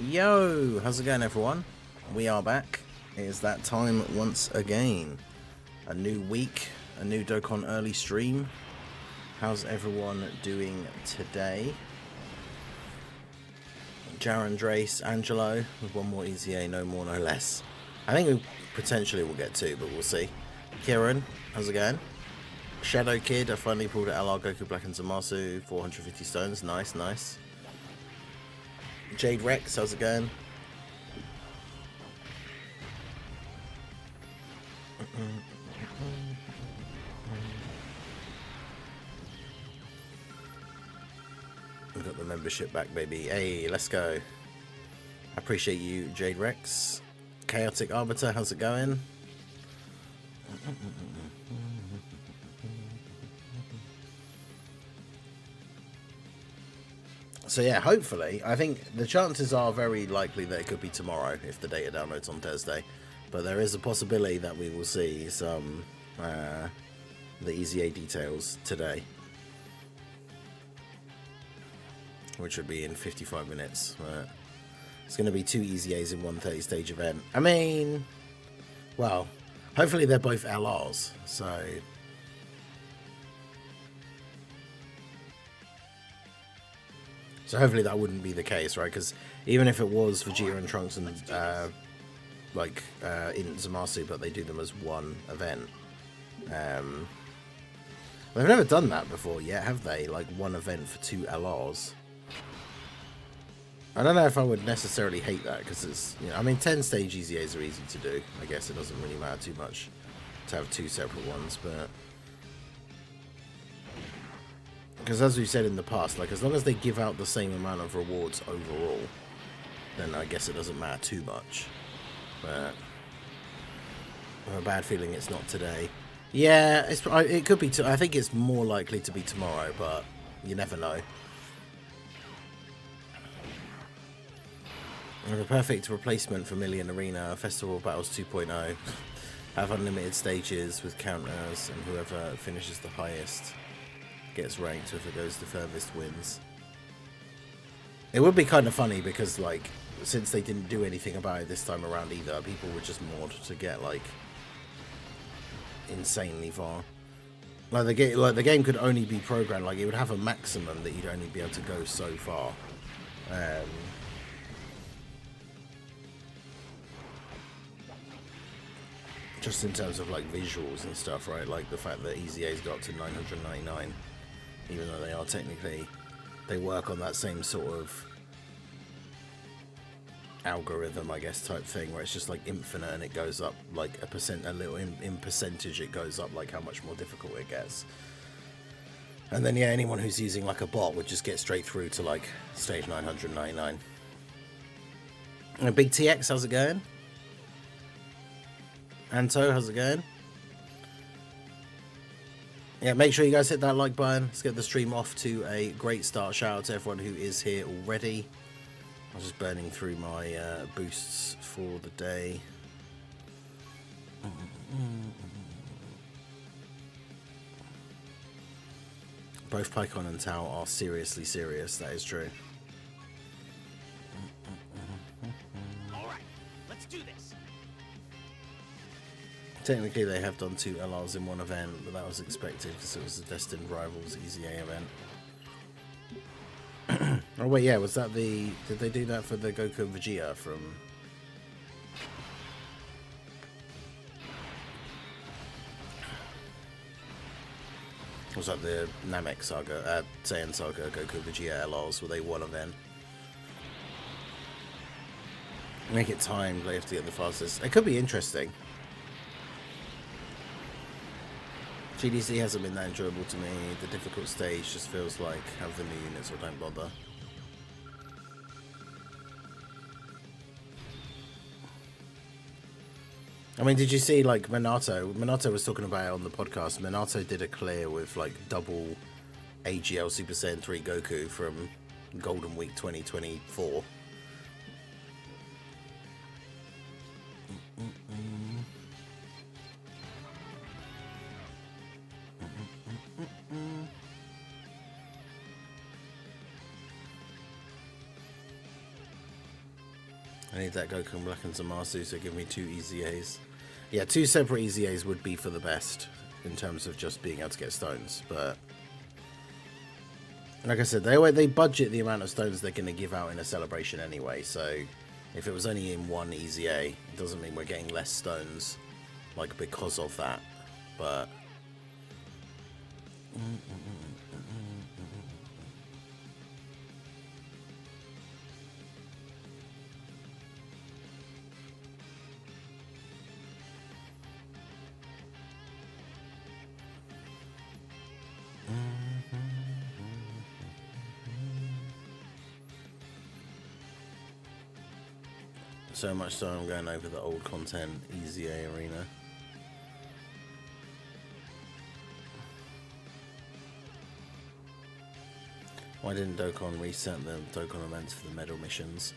Yo, how's it going everyone? We are back. It is that time once again. A new week, a new Dokkan early stream. How's everyone doing today? Jaren, Drace, Angelo with one more EZA, no more, no less. I think we potentially will get two, but we'll see. Kieran, how's it going? Shadow Kid, I finally pulled out LR Goku Black and Zamasu, 450 stones, nice, nice. Jade Rex, how's it going? We've got the membership back, baby. Hey, let's go. I appreciate you, Jade Rex. Chaotic Arbiter, how's it going? So yeah, hopefully, I think the chances are very likely that it could be tomorrow if the data downloads on Thursday. But there is a possibility that we will see some the EZA details today, which would be in 55 minutes. It's going to be two EZAs in one 30-stage event. I mean, well, hopefully they're both LRs, so... So hopefully that wouldn't be the case, right? Because even if it was Vegeta and Trunks and in Zamasu, but they do them as one event. They've never done that before yet, have they? Like one event for two LRs. I don't know if I would necessarily hate that because it's, you know, I mean, 10-stage EZAs are easy to do. I guess it doesn't really matter too much to have two separate ones, but. Because as we've said in the past, like as long as they give out the same amount of rewards overall, then I guess it doesn't matter too much. But I have a bad feeling it's not today. Yeah, it could be. I think it's more likely to be tomorrow, but you never know. The perfect replacement for Million Arena Festival Battles 2.0. Have unlimited stages with counters, and whoever finishes the highest gets ranked. If it goes the furthest wins. It would be kind of funny because, like, since they didn't do anything about it this time around either, people would just mod to get like insanely far. Like the game could only be programmed, like it would have a maximum that you'd only be able to go so far. Just in terms of like visuals and stuff, right? Like the fact that EZA's got to 999. Even though they are technically, they work on that same sort of algorithm, I guess, type thing, where it's just like infinite and it goes up like a little in percentage, it goes up like how much more difficult it gets. And then yeah, anyone who's using like a bot would just get straight through to like stage 999. And Big TX, how's it going? Anto, how's it going? Yeah, make sure you guys hit that like button. Let's get the stream off to a great start. Shout out to everyone who is here already. I was just burning through my boosts for the day. Both Pycon and Tau are seriously serious, that is true. Alright, let's do this. Technically, they have done two LRs in one event, but that was expected because it was the Destined Rivals EZA event. Oh wait, yeah, was that the... Did they do that for the Goku and Vegeta from... Was that the Namek Saga, Saiyan Saga, Goku Vegeta LRs? Were they one event? Make it timed, they have to get the fastest. It could be interesting. GDC hasn't been that enjoyable to me. The difficult stage just feels like have the new units or don't bother. I mean, did you see like Minato? Minato was talking about it on the podcast. Minato did a clear with like double AGL Super Saiyan 3 Goku from Golden Week 2024. I need that Dokkan Black and Zamasu, so give me 2 EZAs. Yeah, 2 separate EZAs would be for the best in terms of just being able to get stones, but like I said, they budget the amount of stones they're going to give out in a celebration anyway, so if it was only in 1 EZA, it doesn't mean we're getting less stones, like, because of that, but so much so I'm going over the old content EZA arena. Why didn't Dokkan reset the Dokkan events for the medal missions?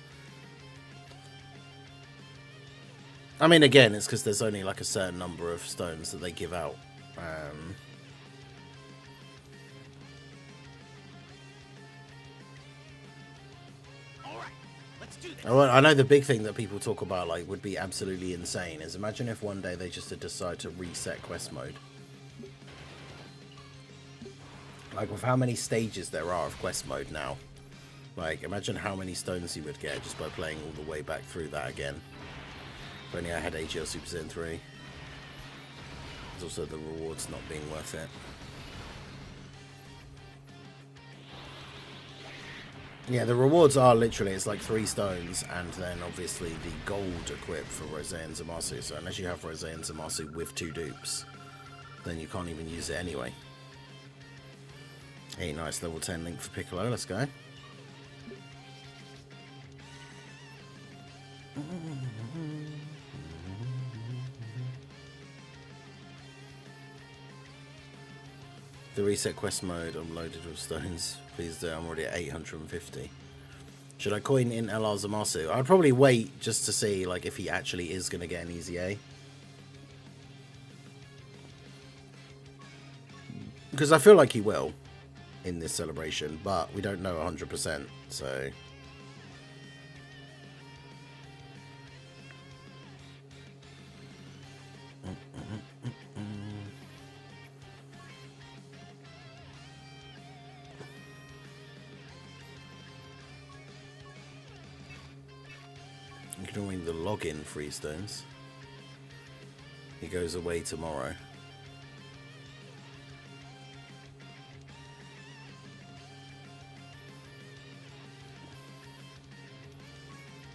I mean, again, it's because there's only like a certain number of stones that they give out. I know the big thing that people talk about, like, would be absolutely insane is imagine if one day they just decide to reset quest mode. Like, with how many stages there are of quest mode now. Like, imagine how many stones you would get just by playing all the way back through that again. If only I had AGL Super Zen 3. There's also the rewards not being worth it. Yeah, the rewards are literally, it's like 3 stones, and then obviously the gold equip for Rose and Zamasu. So unless you have Rose and Zamasu with 2 dupes, then you can't even use it anyway. Hey, nice level 10 link for Piccolo, let's go. The reset quest mode, I'm loaded with stones. Please do, I'm already at 850. Should I coin in LR Zamasu? I'd probably wait just to see like if he actually is going to get an EZA. Because I feel like he will in this celebration, but we don't know 100%, so... Ignoring the login freestones. He goes away tomorrow.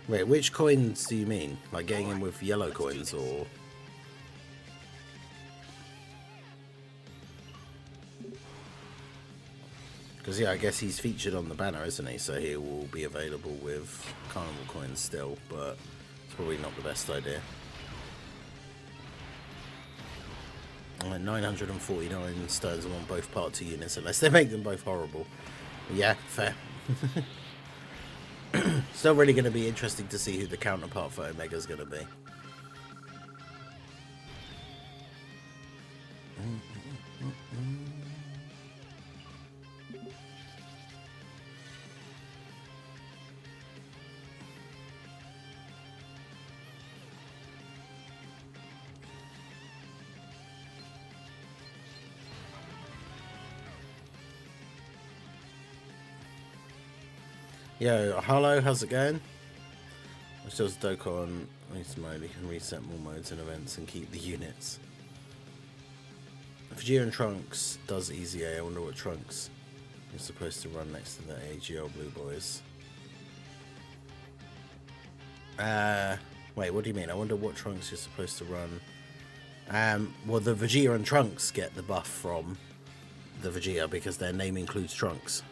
Wait, which coins do you mean? Like getting him with yellow coins or... Because yeah, I guess he's featured on the banner, isn't he? So he will be available with carnival coins still, but it's probably not the best idea. 949 stones on both part 2 units, unless they make them both horrible. Yeah, fair. Still really going to be interesting to see who the counterpart for Omega is going to be. Yo, hello, how's it going? I still Dokkan mode, you can reset more modes and events and keep the units. Vegeta and Trunks does EZA, I wonder what Trunks is supposed to run next to the AGL Blue Boys. Wait, what do you mean? I wonder what Trunks you're supposed to run. Well, the Vegeta and Trunks get the buff from the Vegeta because their name includes Trunks.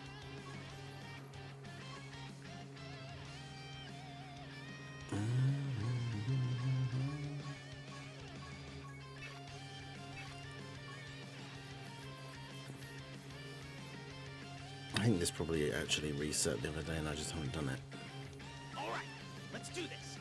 I think this probably actually reset the other day and I just haven't done it. Alright, let's do this.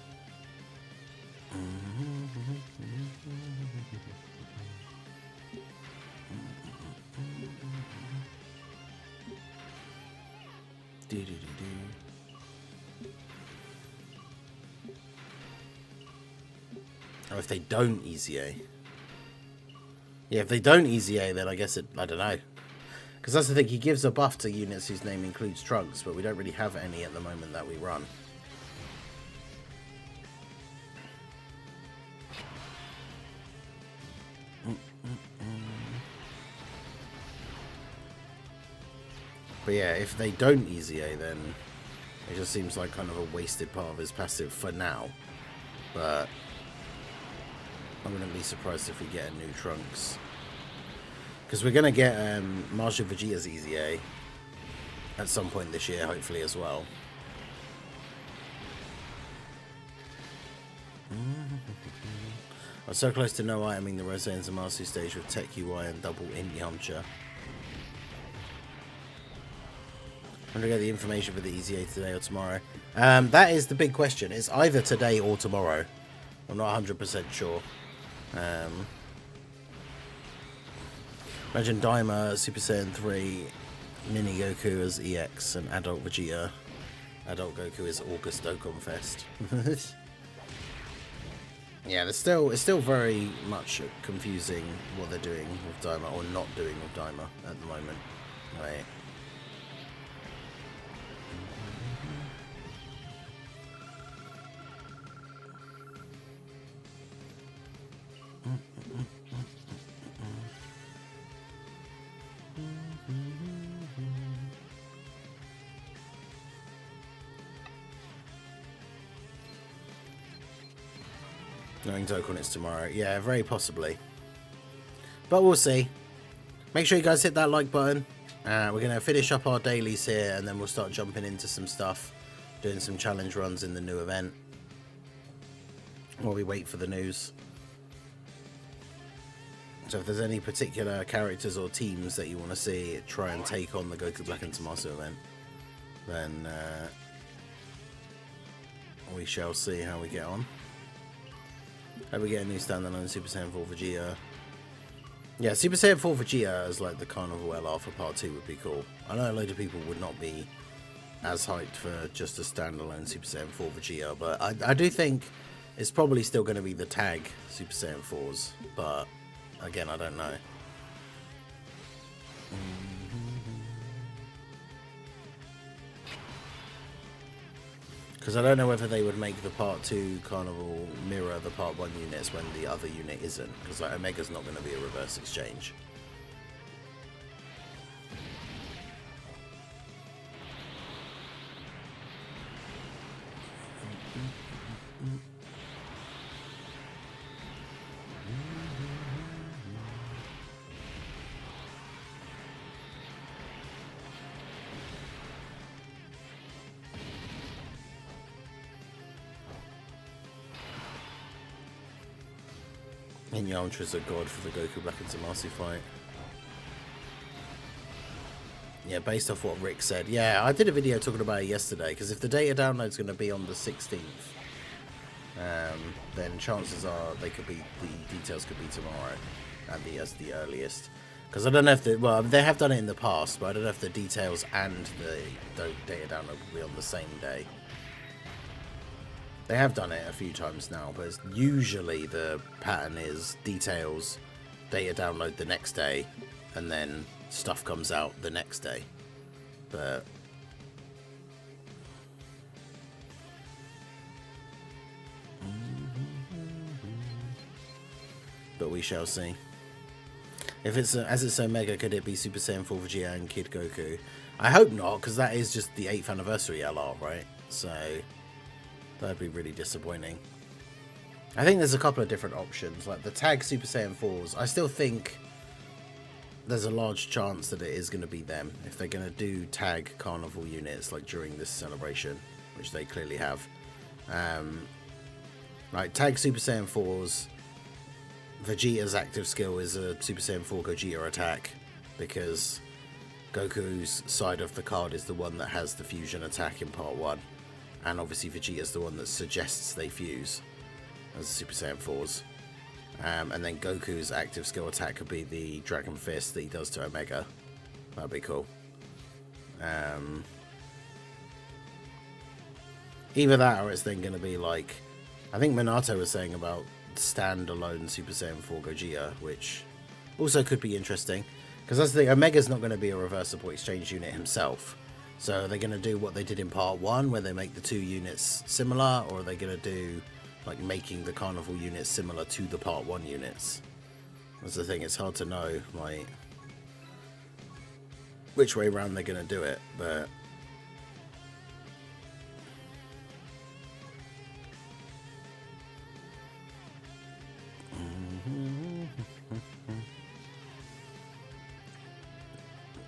Or if they don't EZA. Yeah, if they don't EZA, then I guess I don't know. Because that's the thing, he gives a buff to units whose name includes Trunks, but we don't really have any at the moment that we run. But yeah, if they don't EZA, then it just seems like kind of a wasted part of his passive for now. But I wouldn't be surprised if we get a new Trunks. Because we're going to get Marshal Vegeta's EZA at some point this year, hopefully, as well. I was so close to no iteming the Rose and Zamasu stage with Tech UI and double in Yamcha. I'm going to get the information for the EZA today or tomorrow. That is the big question. It's either today or tomorrow. I'm not 100% sure. Imagine Daima, Super Saiyan 3, Mini Goku as EX, and Adult Vegeta. Adult Goku is August Dokkan Fest. Yeah, it's still very much confusing what they're doing with Daima, or not doing with Daima at the moment. Right. Knowing Dokkan is tomorrow. Yeah, very possibly. But we'll see. Make sure you guys hit that like button. We're going to finish up our dailies here, and then we'll start jumping into some stuff. Doing some challenge runs in the new event. While we wait for the news. So if there's any particular characters or teams that you want to see try and take on the Goku Black and Zamasu event, then we shall see how we get on. Hope we get a new standalone Super Saiyan 4 Vegeta. Yeah, Super Saiyan 4 Vegeta as like the Carnival LR for Part 2 would be cool. I know a load of people would not be as hyped for just a standalone Super Saiyan 4 Vegeta, but I do think it's probably still going to be the tag Super Saiyan 4s, but again, I don't know. Because I don't know whether they would make the Part 2 Carnival mirror the Part 1 units when the other unit isn't. Because like, Omega's not going to be a reverse exchange. And Yamcha's a god for the Goku Black and Zamasu fight. Yeah, based off what Rick said. Yeah, I did a video talking about it yesterday, because if the data download's going to be on the 16th, then chances are the details could be tomorrow at the earliest. Because I don't know if they have done it in the past, but I don't know if the details and the data download will be on the same day. They have done it a few times now, but usually the pattern is details, data download the next day, and then stuff comes out the next day. But we shall see. If it's as it's Omega, could it be Super Saiyan 4 Vegeta and Kid Goku? I hope not, because that is just the 8th anniversary LR, right? So that'd be really disappointing. I think there's a couple of different options, like the tag Super Saiyan 4s. I still think there's a large chance that it is going to be them if they're going to do tag Carnival units like during this celebration, which they clearly have. Like tag Super Saiyan 4s. Vegeta's active skill is a Super Saiyan 4 Gogeta attack, because Goku's side of the card is the one that has the fusion attack in part 1, and obviously Vegeta's the one that suggests they fuse as Super Saiyan 4s. And then Goku's active skill attack could be the Dragon Fist that he does to Omega. That'd be cool. Either that, or it's then going to be like, I think Minato was saying about standalone Super Saiyan 4 Gogeta, which also could be interesting. Because that's the thing, Omega's not going to be a reversible exchange unit himself. So are they going to do what they did in Part 1, where they make the two units similar, or are they going to do like making the Carnival units similar to the Part 1 units? That's the thing, it's hard to know like which way around they're going to do it, but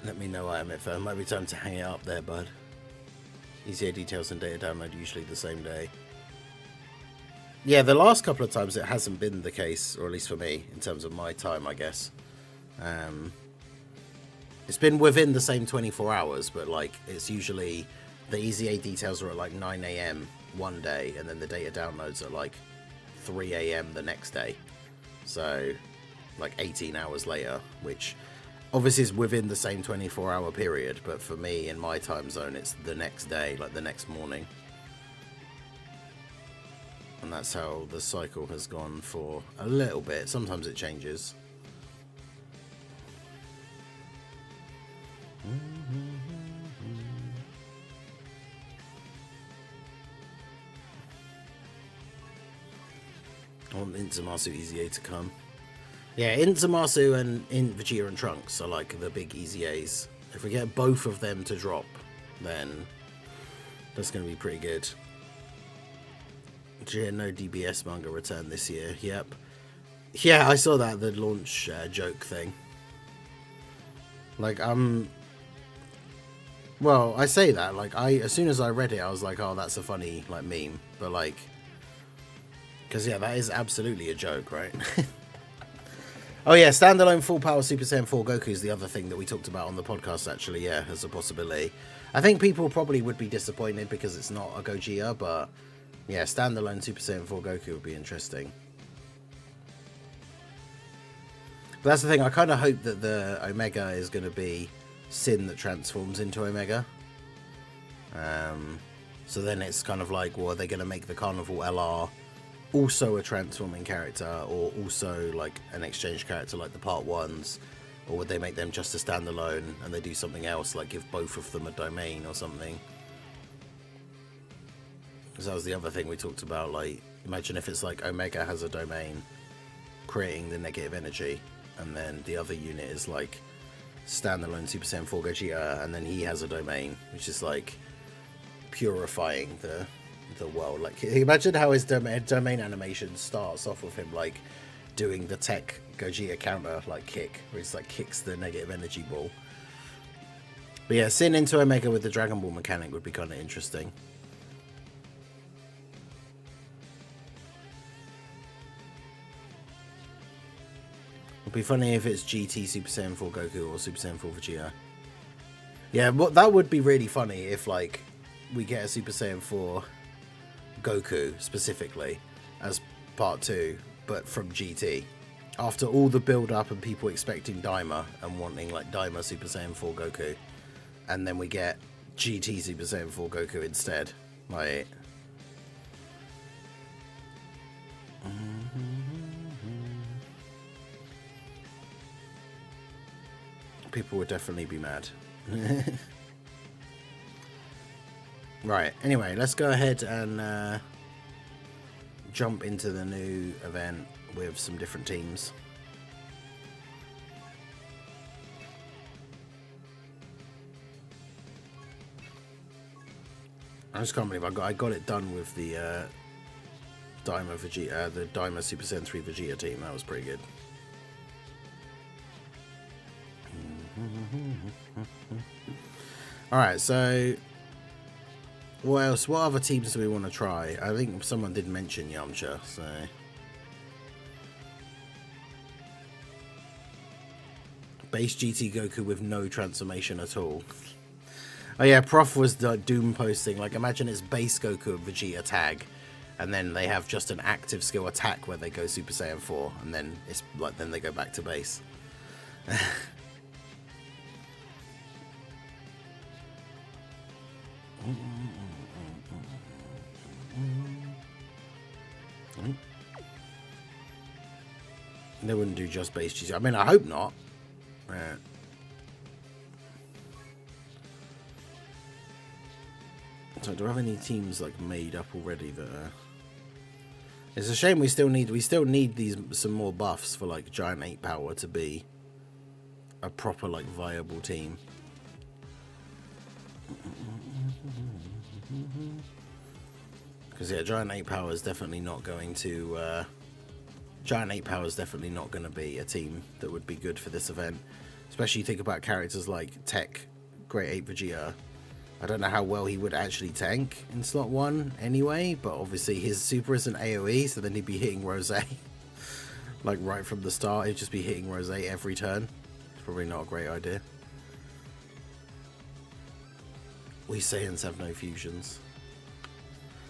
let me know I am it might be time to hang it up there, bud. EZA details and data download usually the same day. Yeah, the last couple of times it hasn't been the case, or at least for me, in terms of my time, I guess. It's been within the same 24 hours, but like it's usually the EZA details are at like 9 AM one day, and then the data downloads are like 3 AM the next day. So like 18 hours later, which obviously is within the same 24-hour period, but for me in my time zone it's the next day, like the next morning. And that's how the cycle has gone for a little bit. Sometimes it changes. I want Zamasu EZA to come. Yeah, Zamasu and Vegeta and Trunks are like the big EZAs. If we get both of them to drop, then that's going to be pretty good. No DBS manga return this year. Yep. Yeah, I saw that, the launch joke thing. Like, well, I say that, like, as soon as I read it, I was like, oh, that's a funny, like, meme. But, like, because, yeah, that is absolutely a joke, right? Oh, yeah, standalone full power Super Saiyan 4 Goku is the other thing that we talked about on the podcast, actually, yeah, as a possibility. I think people probably would be disappointed because it's not a Gogeta, but, yeah, standalone Super Saiyan 4 Goku would be interesting. But that's the thing, I kind of hope that the Omega is going to be Sin that transforms into Omega. So then it's kind of like, well, are they going to make the Carnival LR also a transforming character, or also like an exchange character like the Part 1s? Or would they make them just a standalone and they do something else, like give both of them a domain or something? Because that was the other thing we talked about, like, imagine if it's like Omega has a domain creating the negative energy, and then the other unit is like standalone Super Saiyan 4 Gogeta, and then he has a domain, which is like purifying the world. Like, imagine how his domain animation starts off with him like doing the tech Gogeta counter like kick, where he's like kicks the negative energy ball. But yeah, Sin into Omega with the Dragon Ball mechanic would be kind of interesting. It'd be funny if it's GT Super Saiyan 4 Goku or Super Saiyan 4 Vegeta. Yeah, that would be really funny if, like, we get a Super Saiyan 4 Goku specifically as part 2, but from GT. After all the build-up and people expecting Daima and wanting, like, Daima Super Saiyan 4 Goku, and then we get GT Super Saiyan 4 Goku instead. Like, people would definitely be mad. Right, anyway, let's go ahead and jump into the new event with some different teams. I just can't believe I got it done with the Daima Vegeta, the Daima Super Saiyan 3 Vegeta team. That was pretty good. Alright, so what else? What other teams do we want to try? I think someone did mention Yamcha, so base GT Goku with no transformation at all. Oh yeah, Prof was the Doom posting, like, imagine it's base Goku and Vegeta tag, and then they have just an active skill attack where they go Super Saiyan 4, and then it's like, then they go back to base. They wouldn't do just base GT. I mean, I hope not. So do I have any teams like made up already that are... It's a shame we still need these some more buffs for like Giant 8 Power to be a proper like viable team. Because yeah, Giant 8 Power is definitely not going to Giant 8 Power is definitely not going to be a team that would be good for this event. Especially you think about characters like Tech, Great 8 Vegeta. I don't know how well he would actually tank in slot 1 anyway, but obviously his super isn't AoE, so then he'd be hitting Rose. Like right from the start, he'd just be hitting Rose every turn. It's probably not a great idea. We Saiyans have no fusions.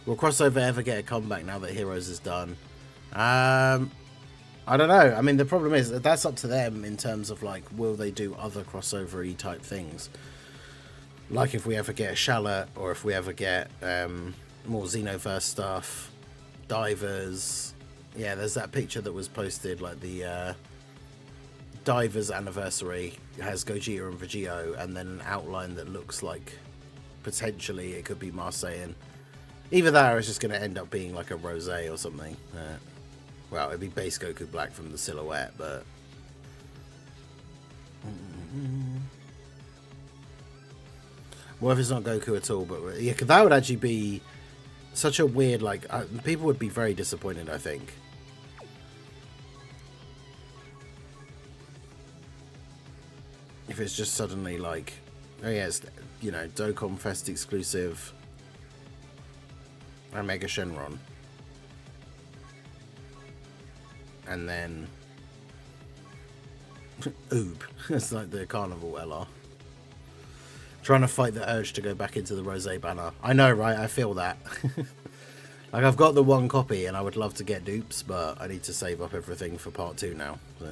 Will Crossover ever get a comeback now that Heroes is done? I don't know. I mean, the problem is that that's up to them in terms of like, will they do other crossover-y type things? Like if we ever get a Shallot, or if we ever get more Xenoverse stuff, Divers. Yeah, there's that picture that was posted, like the Divers anniversary has Gogeta and Vegito, and then an outline that looks like potentially it could be Marseillan. Either that, or it's just going to end up being like a Rose or something. Well, it'd be base Goku Black from the silhouette, but... What if it's not Goku at all? But yeah, that would actually be such a weird, like, people would be very disappointed, I think. If it's just suddenly like, oh yeah, it's, you know, Dokkan Fest exclusive Omega Shenron. And then Oob. It's like the Carnival LR. Trying to fight the urge to go back into the Rose banner. I know, right? I feel that. Like, I've got the one copy and I would love to get dupes, but I need to save up everything for part 2 now. So.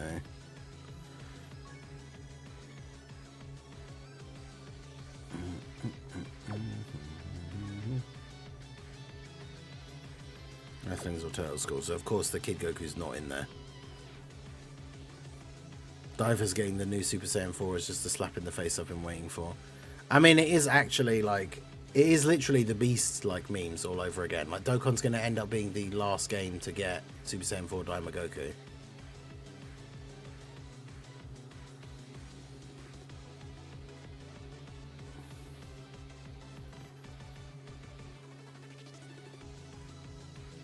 Earthlings or Turtle Skull. So, of course, the Kid Goku's not in there. Diver's getting the new Super Saiyan 4 is just a slap in the face I've been waiting for. I mean, it is actually, like, it is literally the Beast, like, memes all over again. Like, Dokkan's going to end up being the last game to get Super Saiyan 4 Daima Goku.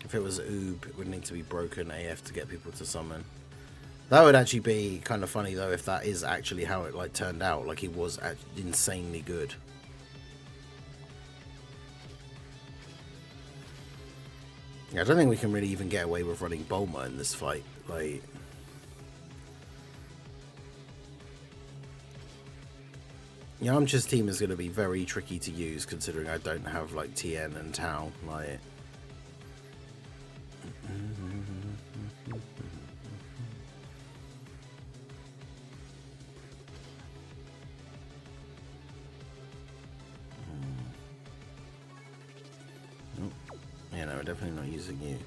If it was Oob, it would need to be broken AF to get people to summon. That would actually be kind of funny, though, if that is actually how it, like, turned out. Like, he was insanely good. Yeah, I don't think we can really even get away with running Bulma in this fight. Like... Yamcha's team is going to be very tricky to use, considering I don't have, like, Tien and Tao. Like... Yeah, no, we're definitely not using you.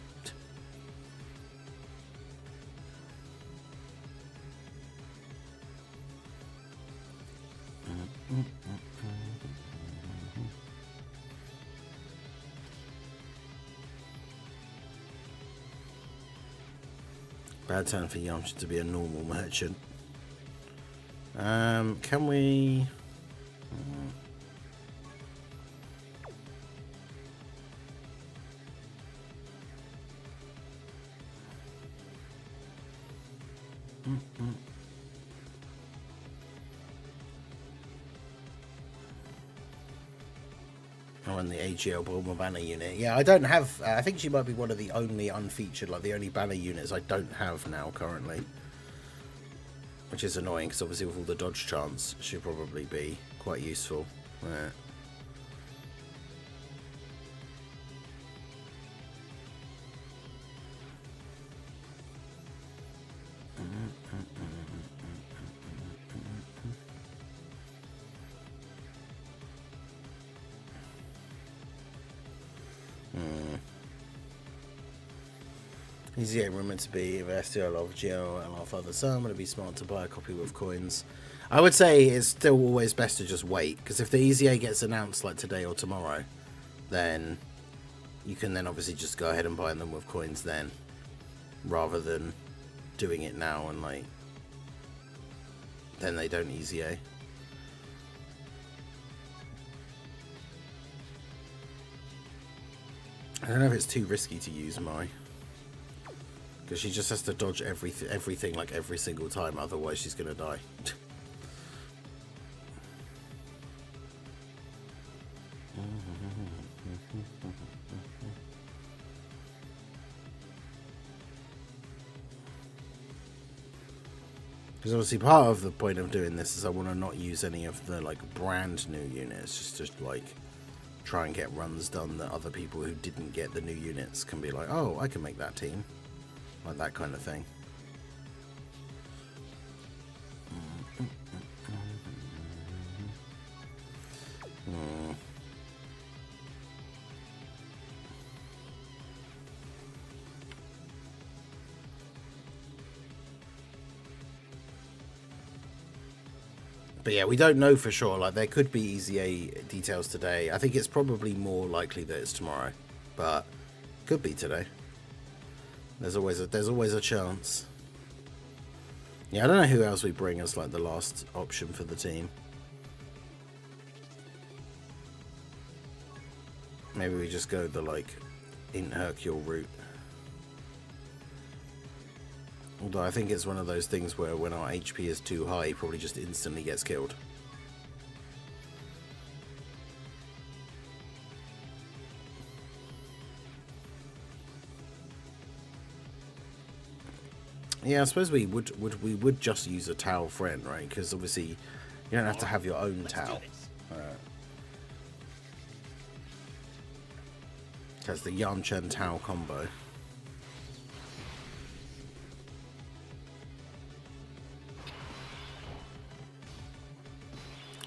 Bad turn for Yamcha to be a normal merchant. Can we... Oh, and the AGL Bulma banner unit. Yeah, I don't have... I think she might be one of the only unfeatured, like the only banner units I don't have now currently. Which is annoying, because obviously with all the dodge chance, she'll probably be quite useful. Yeah. EZA rumored to be if STL of Geo and our father son, would it be smart to buy a copy with coins? I would say it's still always best to just wait, because if the EZA gets announced like today or tomorrow, then you can then obviously just go ahead and buy them with coins then, rather than doing it now and like then they don't EZA. I don't know if it's too risky to use Mai, because she just has to dodge everything like every single time, otherwise she's gonna die. Because obviously part of the point of doing this is I want to not use any of the like brand new units, just like try and get runs done that other people who didn't get the new units can be like, oh, I can make that team, like that kind of thing. But yeah, we don't know for sure. Like, there could be EZA details today. I think it's probably more likely that it's tomorrow, but could be today. There's always a chance. Yeah, I don't know who else we bring as like the last option for the team. Maybe we just go the like in Hercule route. Although I think it's one of those things where when our HP is too high, he probably just instantly gets killed. Yeah, I suppose we would just use a Tau friend, right? Because obviously you don't have to have your own Tau. Has the Yamcha and Tau combo.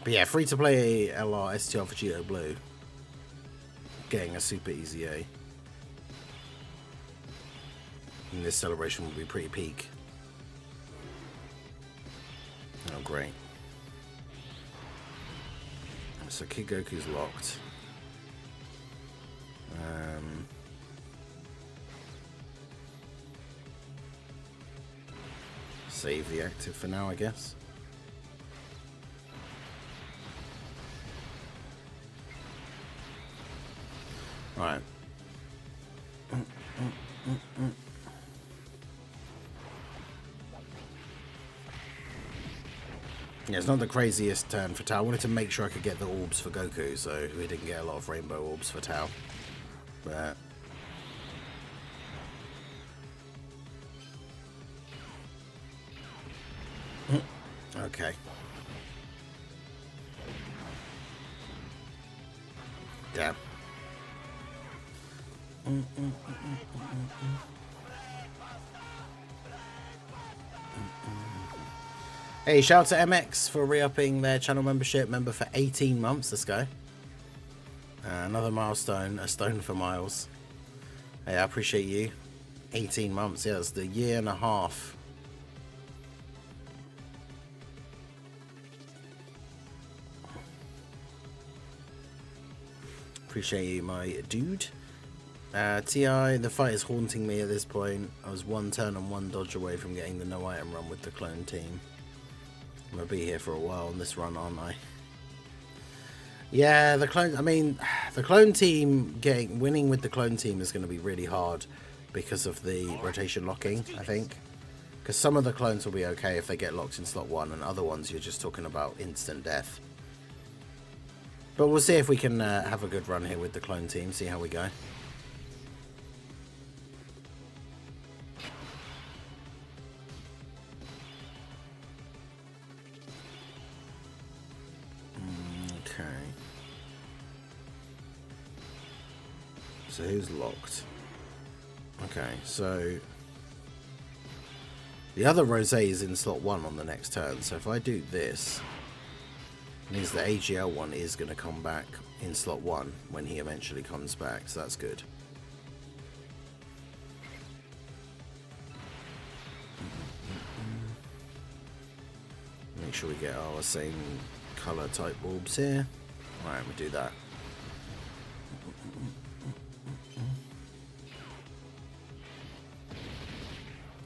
But yeah, free to play LR STR for Geo Blue. Getting a super EZA. And this celebration will be pretty peak. Oh, great. So Kid Goku's locked. Save the active for now, I guess. Right. Yeah, it's not the craziest turn for Tau. I wanted to make sure I could get the orbs for Goku, so we didn't get a lot of rainbow orbs for Tau. But okay. Damn. Hey, shout out to MX for re-upping their channel membership. Member for 18 months. Let's go. Another milestone. A stone for Miles. Hey, I appreciate you. 18 months. Yeah, it's the year and a half. Appreciate you, my dude. TI, the fight is haunting me at this point. I was one turn and one dodge away from getting the no item run with the clone team. I'm gonna be here for a while on this run, aren't I? Yeah, the clone. I mean, the clone team winning with the clone team is going to be really hard because of the rotation locking. I think because some of the clones will be okay if they get locked in slot 1, and other ones you're just talking about instant death. But we'll see if we can have a good run here with the clone team. See how we go. So who's locked? Okay, so the other Rosé is in slot 1 on the next turn. So if I do this, it means the AGL one is going to come back in slot 1 when he eventually comes back. So that's good. sure we get our same colour type orbs here. Alright, we'll do that.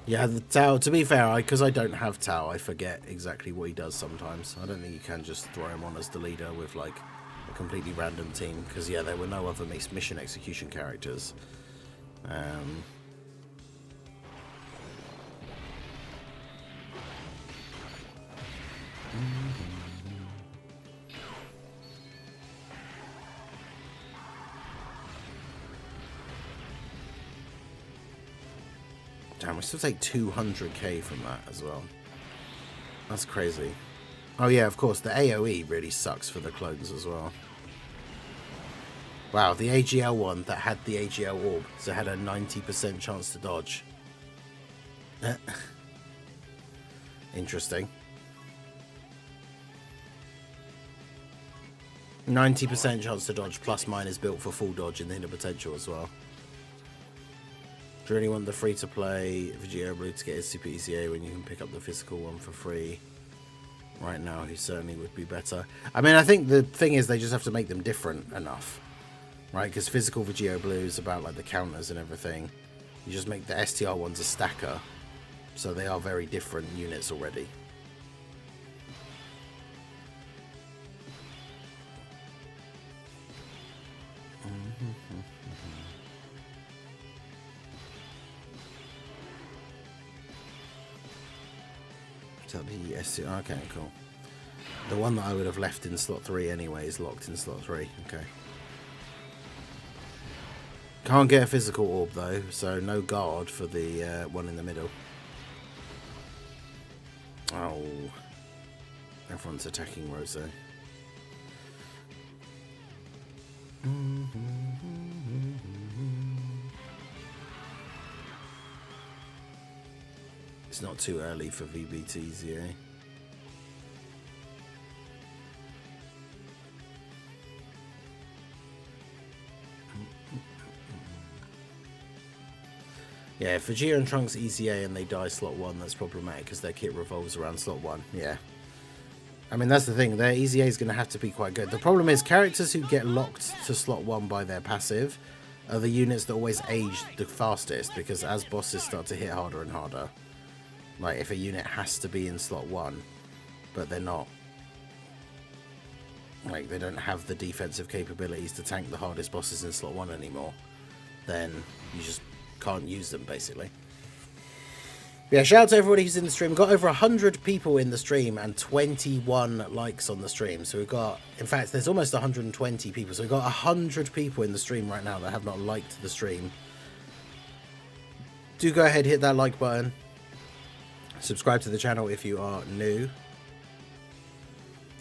Yeah, the Tao, to be fair, because I don't have Tao, I forget exactly what he does sometimes. I don't think you can just throw him on as the leader with like a completely random team, because yeah, there were no other mission execution characters. Damn, we still take 200k from that as well. That's crazy. Oh yeah, of course, the AoE really sucks for the clones as well. Wow, the AGL one that had the AGL orb, so had a 90% chance to dodge. Interesting. 90% chance to dodge, plus mine is built for full dodge and the inner potential as well. Do you really want the free-to-play Vegeta Blue to get his Super EZA when you can pick up the physical one for free? Right now, he certainly would be better. I mean, I think the thing is they just have to make them different enough. Right, because physical Vegeta Blue is about like the counters and everything. You just make the STR ones a stacker. So they are very different units already. Is that the STR? Okay, cool. The one that I would have left in slot 3 anyway is locked in slot 3. Okay. Can't get a physical orb though, so no guard for the one in the middle. Oh. Everyone's attacking Rosa. It's not too early for VBTs, yeah. Yeah, if Vegeta and Trunks EZA and they die slot 1, that's problematic because their kit revolves around slot 1. Yeah. I mean, that's the thing. Their EZA is going to have to be quite good. The problem is characters who get locked to slot 1 by their passive are the units that always age the fastest, because as bosses start to hit harder and harder, like if a unit has to be in slot 1, but they're not, like they don't have the defensive capabilities to tank the hardest bosses in slot 1 anymore, then you just can't use them basically. Yeah, shout out to everybody who's in the stream. We've got over 100 people in the stream and 21 likes on the stream. So we've got, in fact, there's almost 120 people. So we've got 100 people in the stream right now that have not liked the stream. Do go ahead, hit that like button. Subscribe to the channel if you are new.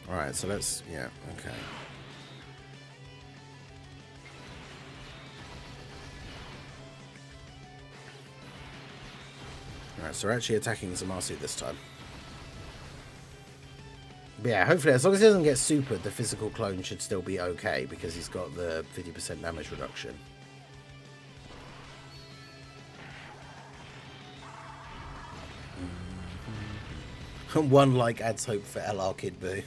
Alright, so let's, yeah, okay. Alright, so we're actually attacking Zamasu this time. But yeah, hopefully, as long as he doesn't get supered, the physical clone should still be okay, because he's got the 50% damage reduction. One like adds hope for LR Kid Boo.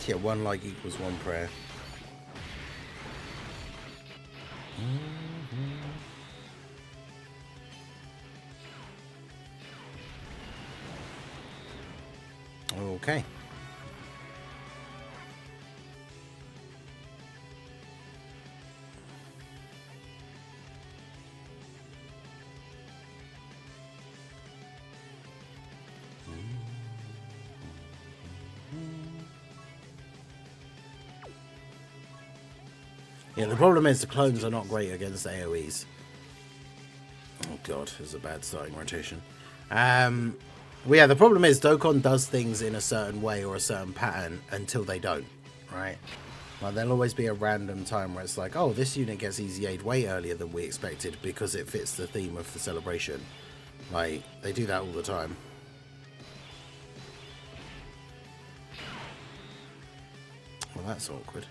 Yeah, one like equals one prayer. Okay. Yeah, the problem is the clones are not great against AoEs. Oh god, there's a bad starting rotation. Well, yeah, the problem is Dokkan does things in a certain way or a certain pattern until they don't, right? Like, there'll always be a random time where it's like, oh, this unit gets EZA'd way earlier than we expected because it fits the theme of the celebration. Like, they do that all the time. Well, that's awkward.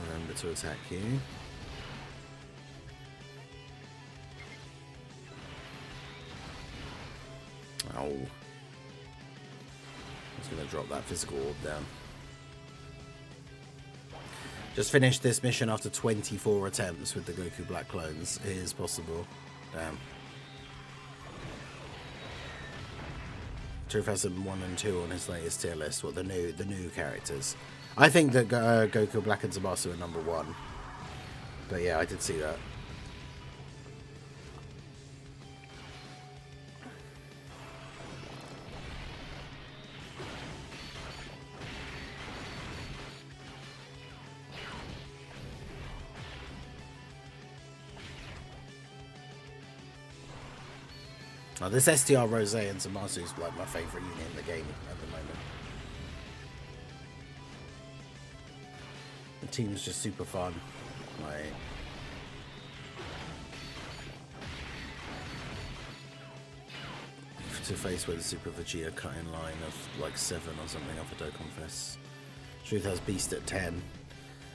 Remember to attack you. Ow. I was going to drop that physical orb down. Just finished this mission after 24 attempts with the Goku Black clones. It is possible. Damn. Truth has them 1 and 2 on his latest tier list. What, the new characters? I think that Goku Black and Zamasu are number 1. But yeah, I did see that. Oh, this STR Rose and Zamasu is like my favourite unit in the game at the moment. The team's just super fun. Like, to face with Super Vegeta cutting line of like 7 or something off a Dokkan Fest. Truth has Beast at 10.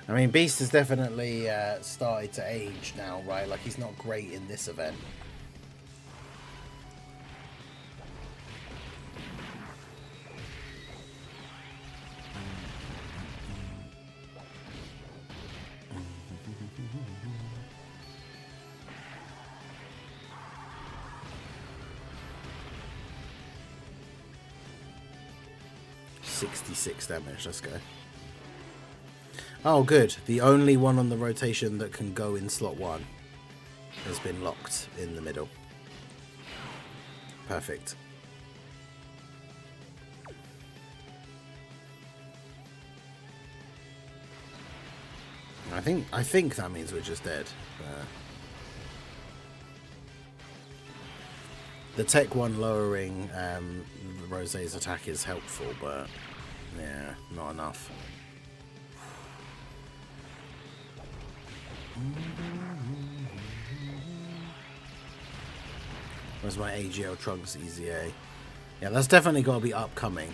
I mean, Beast has definitely started to age now, right? Like, he's not great in this event. Damage, let's go. Oh, good. The only one on the rotation that can go in slot 1 has been locked in the middle. Perfect. I think that means we're just dead. The Tech 1 lowering Rose's attack is helpful, but yeah, not enough. Where's my AGL Trunks EZA? Yeah, that's definitely got to be upcoming.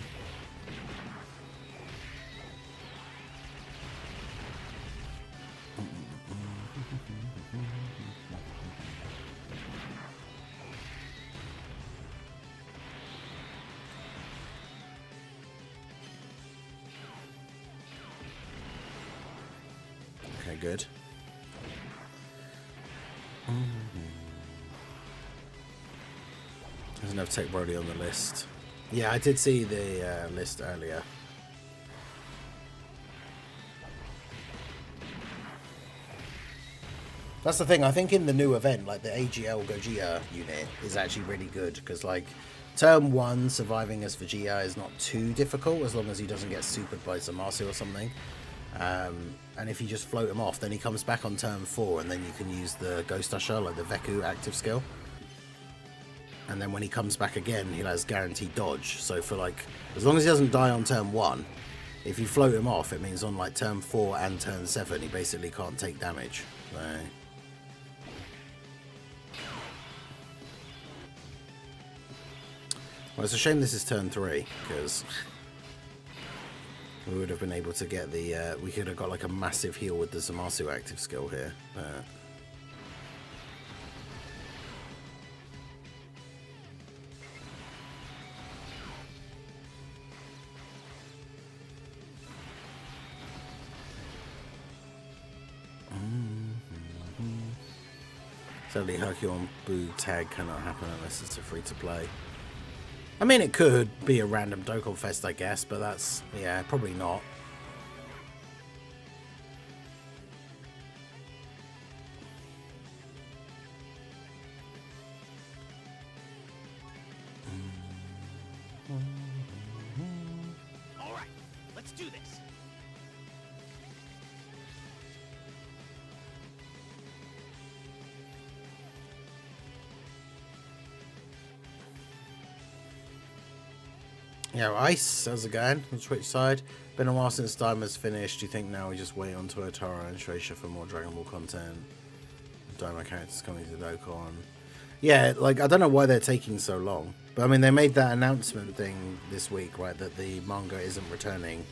Okay, good. There's no Tech Brody on the list. Yeah, I did see the list earlier. That's the thing, I think in the new event, like the AGL Gogeta unit is actually really good, because like turn 1 surviving as Vegeta is not too difficult as long as he doesn't get supered by Zamasu or something. And if you just float him off, then he comes back on turn 4, and then you can use the Ghost Usher, like the Veku active skill. And then when he comes back again, he has guaranteed dodge. So for like, as long as he doesn't die on turn 1, if you float him off, it means on like turn 4 and turn 7, he basically can't take damage. So well, it's a shame this is turn 3, because we would have been able to get the, we could have got like a massive heal with the Zamasu active skill here. But sadly, Hercule Boo tag cannot happen unless it's a free-to-play. I mean, it could be a random Dokkan Fest, I guess, but that's, yeah, probably not. All right, let's do this. Yeah, Ice, how's it going on Twitch side? Been a while since Diamond's finished. Do you think now we just wait on Toyotaro and Shueisha for more Dragon Ball content? Diamond characters coming to Dokkan. Yeah, like, I don't know why they're taking so long. But, I mean, they made that announcement thing this week, right, that the manga isn't returning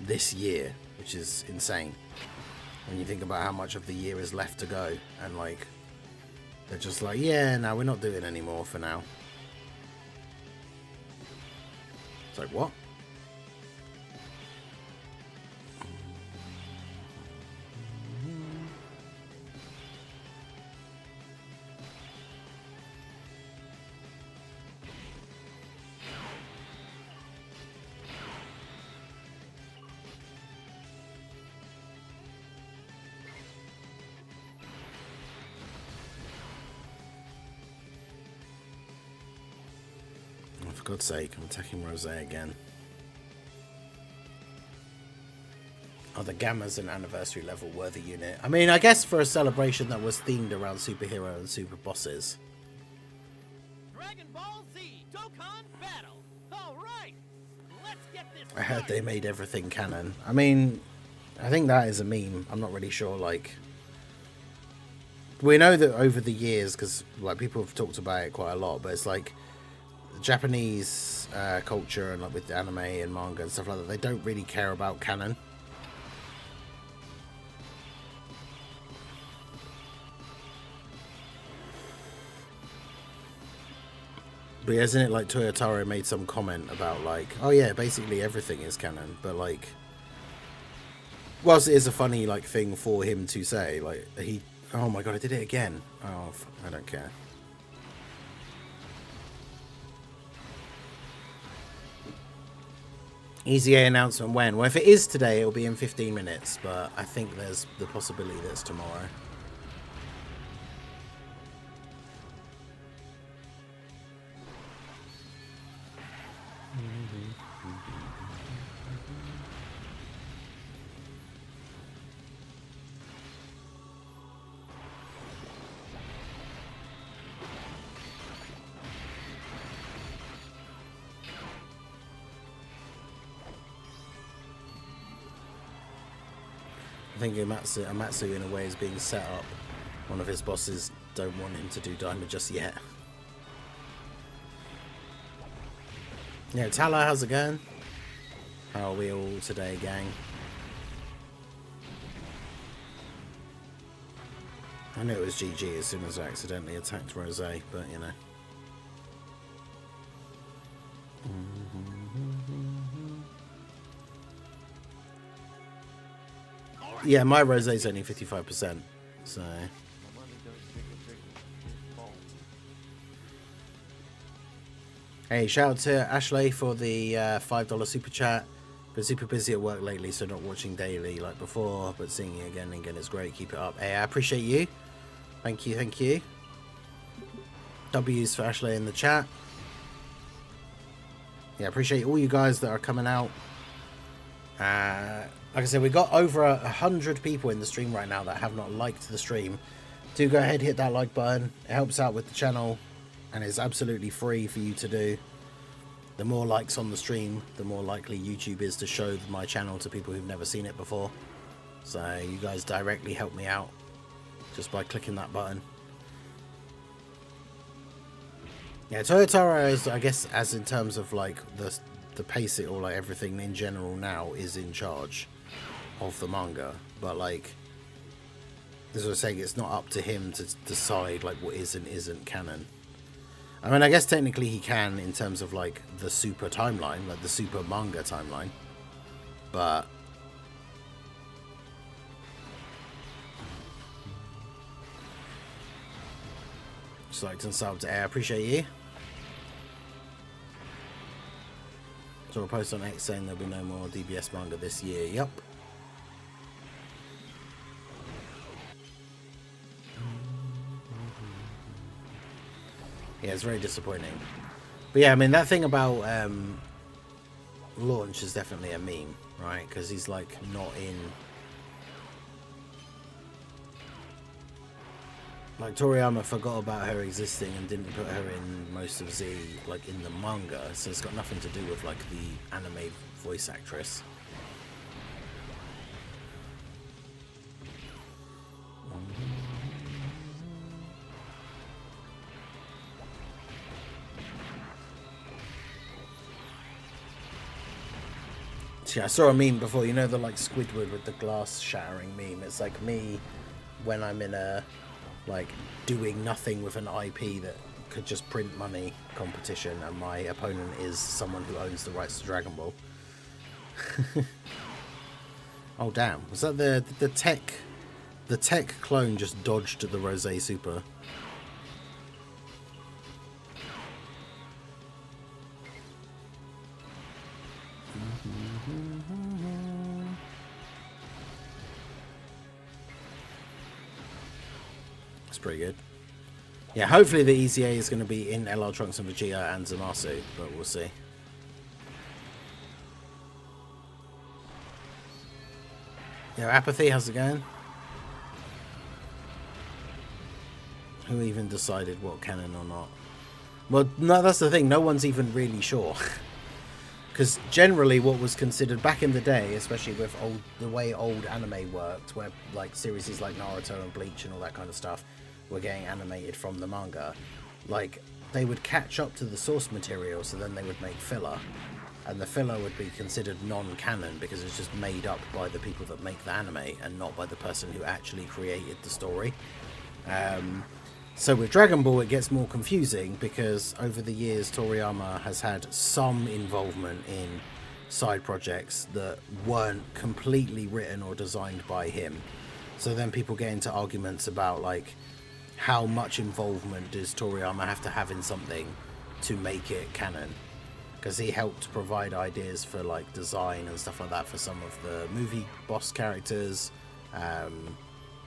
this year, which is insane. When you think about how much of the year is left to go. And, like, they're just like, yeah, no, we're not doing any more for now. It's like, what? For God's sake, I'm attacking Rosé again. Oh, the Gamma's an anniversary level worthy unit. I mean, I guess for a celebration that was themed around superhero and super bosses. Dragon Ball Z Dokkan Battle. All right, let's get this. I heard they made everything canon. I mean, I think that is a meme. I'm not really sure. Like, we know that over the years, because like people have talked about it quite a lot, but it's like Japanese culture and like with anime and manga and stuff like that, they don't really care about canon. But isn't it like Toyotaro made some comment about like, oh yeah, basically everything is canon, but like, whilst it is a funny like thing for him to say, like he, oh my god, I did it again. Oh, I don't care. EZA announcement when? Well, if it is today, it'll be in 15 minutes, but I think there's the possibility that it's tomorrow. I think Amatsu in a way is being set up. One of his bosses don't want him to do Diamond just yet. Yeah, Tala, how's it going? How are we all today, gang? I knew it was GG as soon as I accidentally attacked Rosé, but you know. Yeah, my Rosé's only 55%, so. Hey, shout out to Ashley for the $5 super chat. Been super busy at work lately, so not watching daily like before, but seeing you again and again is great. Keep it up. Hey, I appreciate you. Thank you, thank you. W's for Ashley in the chat. Yeah, appreciate all you guys that are coming out. Like I said, we got over 100 people in the stream right now that have not liked the stream. Do go ahead, hit that like button. It helps out with the channel and it's absolutely free for you to do. The more likes on the stream, the more likely YouTube is to show my channel to people who've never seen it before. So you guys directly help me out just by clicking that button. Yeah, Toyotaro is, I guess, as in terms of like the pace it or like everything in general now is in charge of the manga, but like as I was saying, it's not up to him to decide like what is and isn't canon. I mean, I guess technically he can in terms of like the super timeline, like the super manga timeline, but just liked and subbed. I appreciate you. So I'll post on X saying there'll be no more DBS manga this year. Yep. Yeah, it's very disappointing. But yeah, I mean, that thing about Launch is definitely a meme, right? Because he's like not in... Like, Toriyama forgot about her existing and didn't put her in most of Z, like, in the manga. So it's got nothing to do with, like, the anime voice actress. See, I saw a meme before, you know, the, like, Squidward with the glass shattering meme. It's like me when I'm in a... like doing nothing with an IP that could just print money competition, and my opponent is someone who owns the rights to Dragon Ball. Oh damn! Was that the tech? The tech clone just dodged the Rosé Super. It's pretty good. Yeah, hopefully the EZA is going to be in LR Trunks and Vegeta and Zamasu, but we'll see. Yeah, Apathy, how's it going? Who even decided what canon or not? Well, no, that's the thing. No one's even really sure. Because generally what was considered back in the day, especially with the way old anime worked, where like series like Naruto and Bleach and all that kind of stuff were getting animated from the manga, like they would catch up to the source material, so then they would make filler. And the filler would be considered non-canon because it's just made up by the people that make the anime and not by the person who actually created the story. So with Dragon Ball it gets more confusing because over the years Toriyama has had some involvement in side projects that weren't completely written or designed by him. So then people get into arguments about like how much involvement does Toriyama have to have in something to make it canon. Because he helped provide ideas for like design and stuff like that for some of the movie boss characters,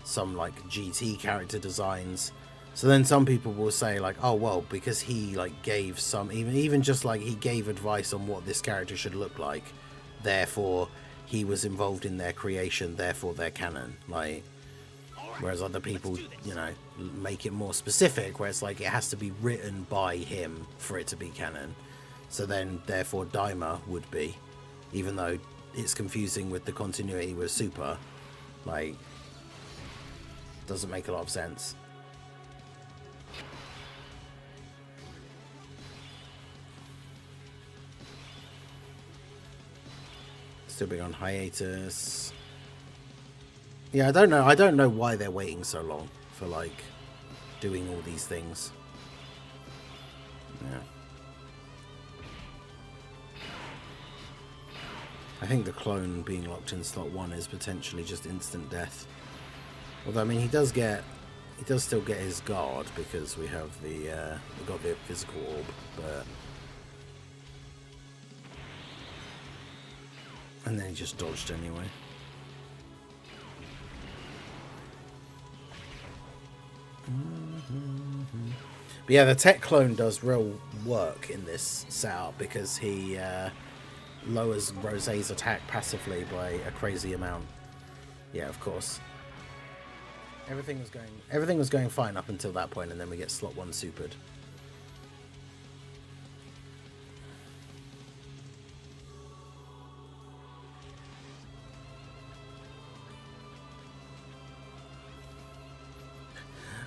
some like GT character designs. So then some people will say like, oh well, because he like gave some, even just like he gave advice on what this character should look like, therefore he was involved in their creation, therefore they're canon. Like, whereas other people, you know, make it more specific, where it's like it has to be written by him for it to be canon. So then, therefore, Daima would be, even though it's confusing with the continuity with Super, like, doesn't make a lot of sense. Still being on hiatus. Yeah, I don't know. I don't know why they're waiting so long for, like, doing all these things. Yeah. I think the clone being locked in slot 1 is potentially just instant death. Although I mean he does still get his guard because we have we got the physical orb, but and then he just dodged anyway. But yeah, the tech clone does real work in this setup because he lowers Rosé's attack passively by a crazy amount. Yeah, of course. Everything was going fine up until that point, and then we get slot 1 supered.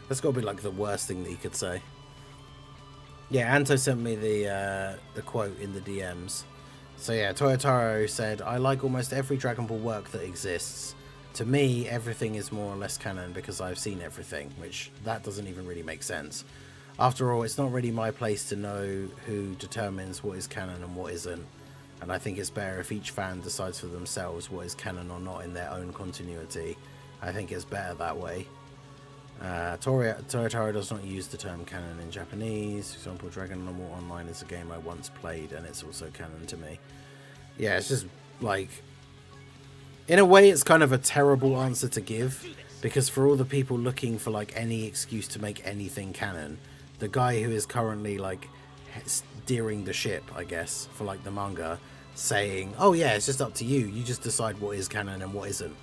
That's got to be like the worst thing that he could say. Yeah, Anto sent me the quote in the DMs. So yeah, Toyotaro said, I like almost every Dragon Ball work that exists. To me, everything is more or less canon because I've seen everything, which that doesn't even really make sense. After all, it's not really my place to know who determines what is canon and what isn't. And I think it's better if each fan decides for themselves what is canon or not in their own continuity. I think it's better that way. Toyotaro does not use the term canon in Japanese. For example, Dragon Ball Online is a game I once played and it's also canon to me. Yeah, it's just like, in a way it's kind of a terrible answer to give, because for all the people looking for like any excuse to make anything canon, the guy who is currently like steering the ship, I guess, for like the manga, saying, oh yeah, it's just up to you, you just decide what is canon and what isn't.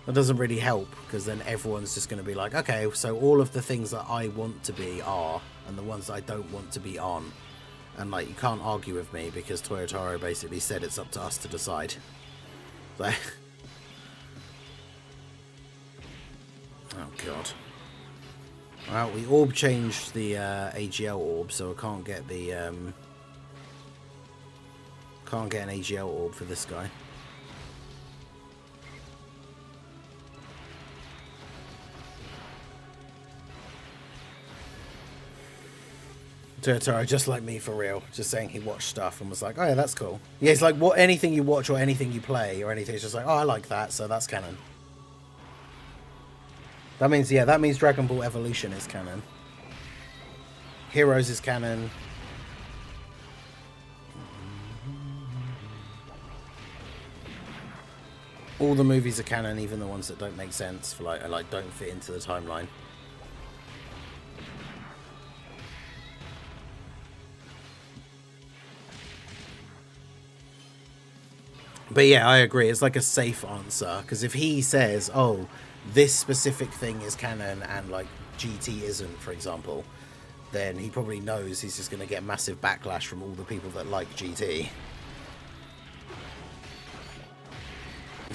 That doesn't really help, because then everyone's just going to be like, okay, so all of the things that I want to be are, and the ones that I don't want to be aren't. And like, you can't argue with me because Toyotaro basically said it's up to us to decide. So oh god. Well, we orb changed the AGL orb, so I can't get the can't get an AGL orb for this guy. Totoro, just like me for real, just saying he watched stuff and was like, oh yeah, that's cool. Yeah, it's like what anything you watch or anything you play or anything, it's just like, oh, I like that, so that's canon. That means, yeah, that means Dragon Ball Evolution is canon. Heroes is canon. All the movies are canon, even the ones that don't make sense for like don't fit into the timeline. But yeah, I agree. It's like a safe answer, because if he says, "Oh, this specific thing is canon and like GT isn't," for example, then he probably knows he's just going to get massive backlash from all the people that like GT.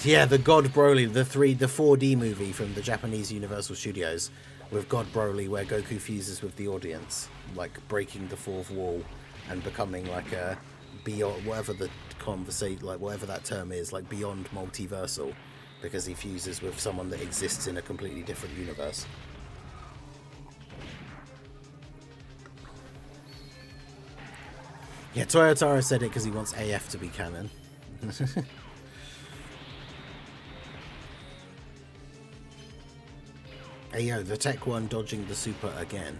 Yeah, the God Broly, the 4D movie from the Japanese Universal Studios with God Broly, where Goku fuses with the audience, like breaking the fourth wall and becoming like a beyond whatever the conversation, like whatever that term is, like beyond multiversal, because he fuses with someone that exists in a completely different universe. Yeah, Toyotaro said it because he wants AF to be canon. Hey yo, the tech one dodging the super again.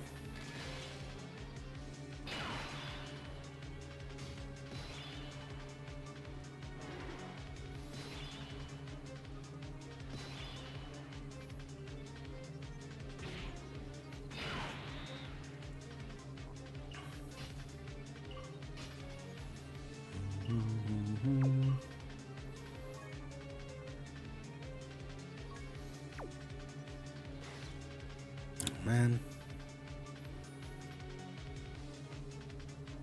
Man,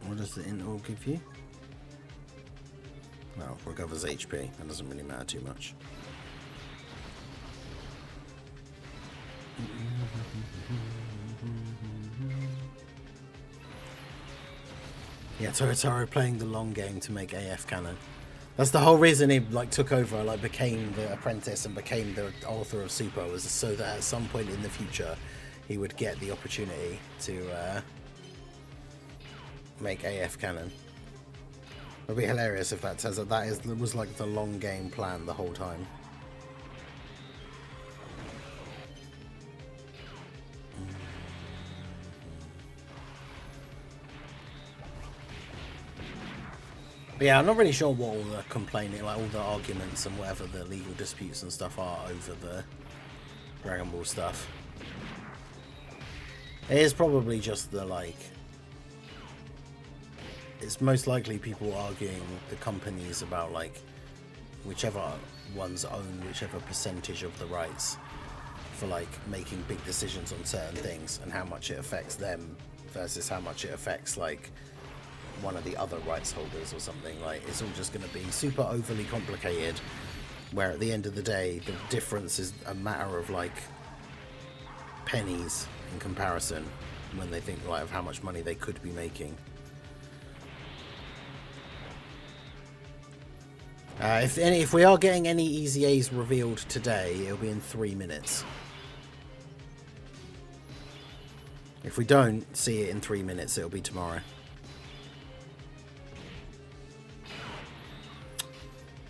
what does the int all give you? Well, recovers HP. That doesn't really matter too much. Yeah, Toyotaro playing the long game to make AF canon. That's the whole reason he like took over, like became the apprentice and became the author of Super, was so that at some point in the future he would get the opportunity to make AF canon. It would be hilarious if that says that was like the long game plan the whole time. But yeah, I'm not really sure what all the complaining, like all the arguments and whatever the legal disputes and stuff are over the Dragon Ball stuff. It is probably just the like, it's most likely people arguing the companies about like whichever ones own whichever percentage of the rights for like making big decisions on certain things and how much it affects them versus how much it affects like one of the other rights holders or something. Like it's all just going to be super overly complicated, where at the end of the day the difference is a matter of like pennies in comparison when they think like of how much money they could be making. If we are getting any EZAs revealed today, it'll be in 3 minutes. If we don't see it in 3 minutes, it'll be tomorrow.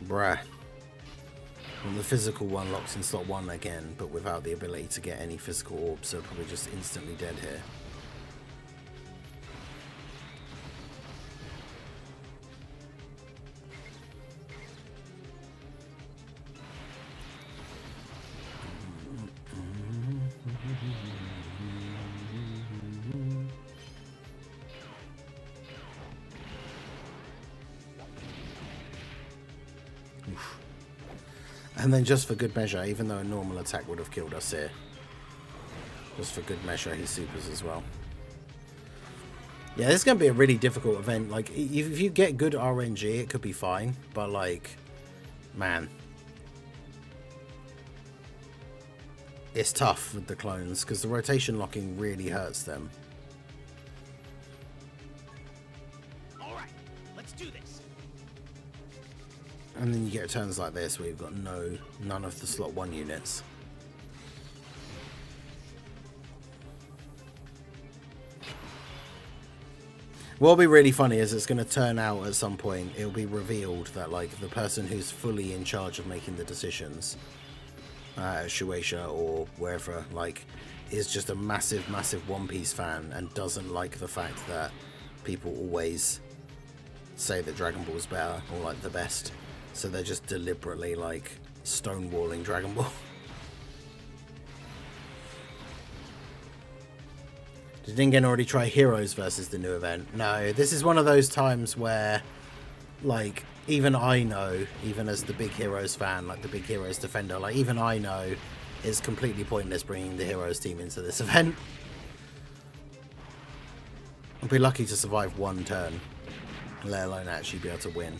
Bruh. And the physical one locks in slot 1 again, but without the ability to get any physical orbs, so probably just instantly dead here. And then just for good measure, even though a normal attack would have killed us here, just for good measure, he supers as well. Yeah, this is going to be a really difficult event. Like, if you get good RNG, it could be fine. But, like, man. It's tough with the clones, because the rotation locking really hurts them. Alright, let's do this. And then you get turns like this where you've got none of the slot 1 units. What'll be really funny is it's going to turn out at some point, it'll be revealed that like the person who's fully in charge of making the decisions, Shueisha or wherever, like, is just a massive One Piece fan and doesn't like the fact that people always say that Dragon Ball is better or like the best, so they're just deliberately like stonewalling Dragon Ball. Did Ningen already try Heroes versus the new event? No, this is one of those times where, like, even I know, even as the big Heroes fan, like the big Heroes defender, like even I know it's completely pointless bringing the Heroes team into this event. I'll be lucky to survive one turn, let alone actually be able to win.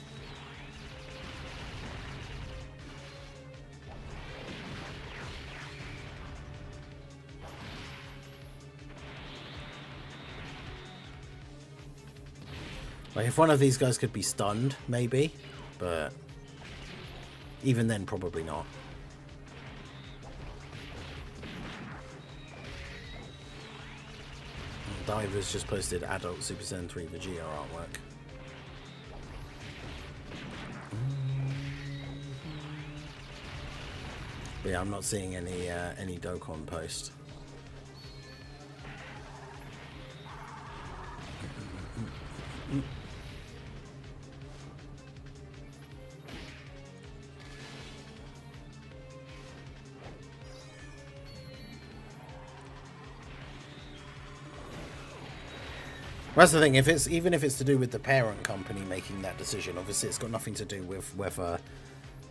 Like, if one of these guys could be stunned, maybe, but even then, probably not. Divers just posted adult Super Saiyan 3 Vegeta artwork. But yeah, I'm not seeing any Dokkan post. That's the thing. Even if it's to do with the parent company making that decision, obviously it's got nothing to do with whether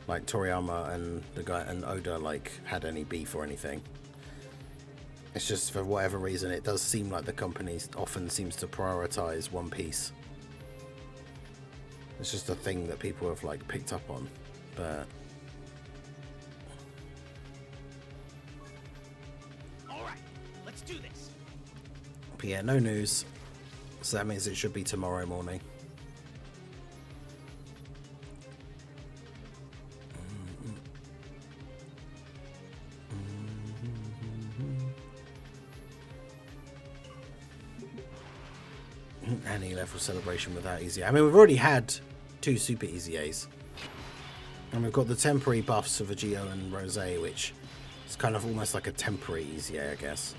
like Toriyama and the guy and Oda like had any beef or anything. It's just for whatever reason it does seem like the company often seems to prioritize One Piece. It's just a thing that people have like picked up on, but. All right, let's do this. But yeah, no news. So that means it should be tomorrow morning. Any level celebration without EZA. I mean, we've already had 2 Super EZAs. And we've got the temporary buffs for Vegeta and Rose, which is kind of almost like a temporary EZA, I guess.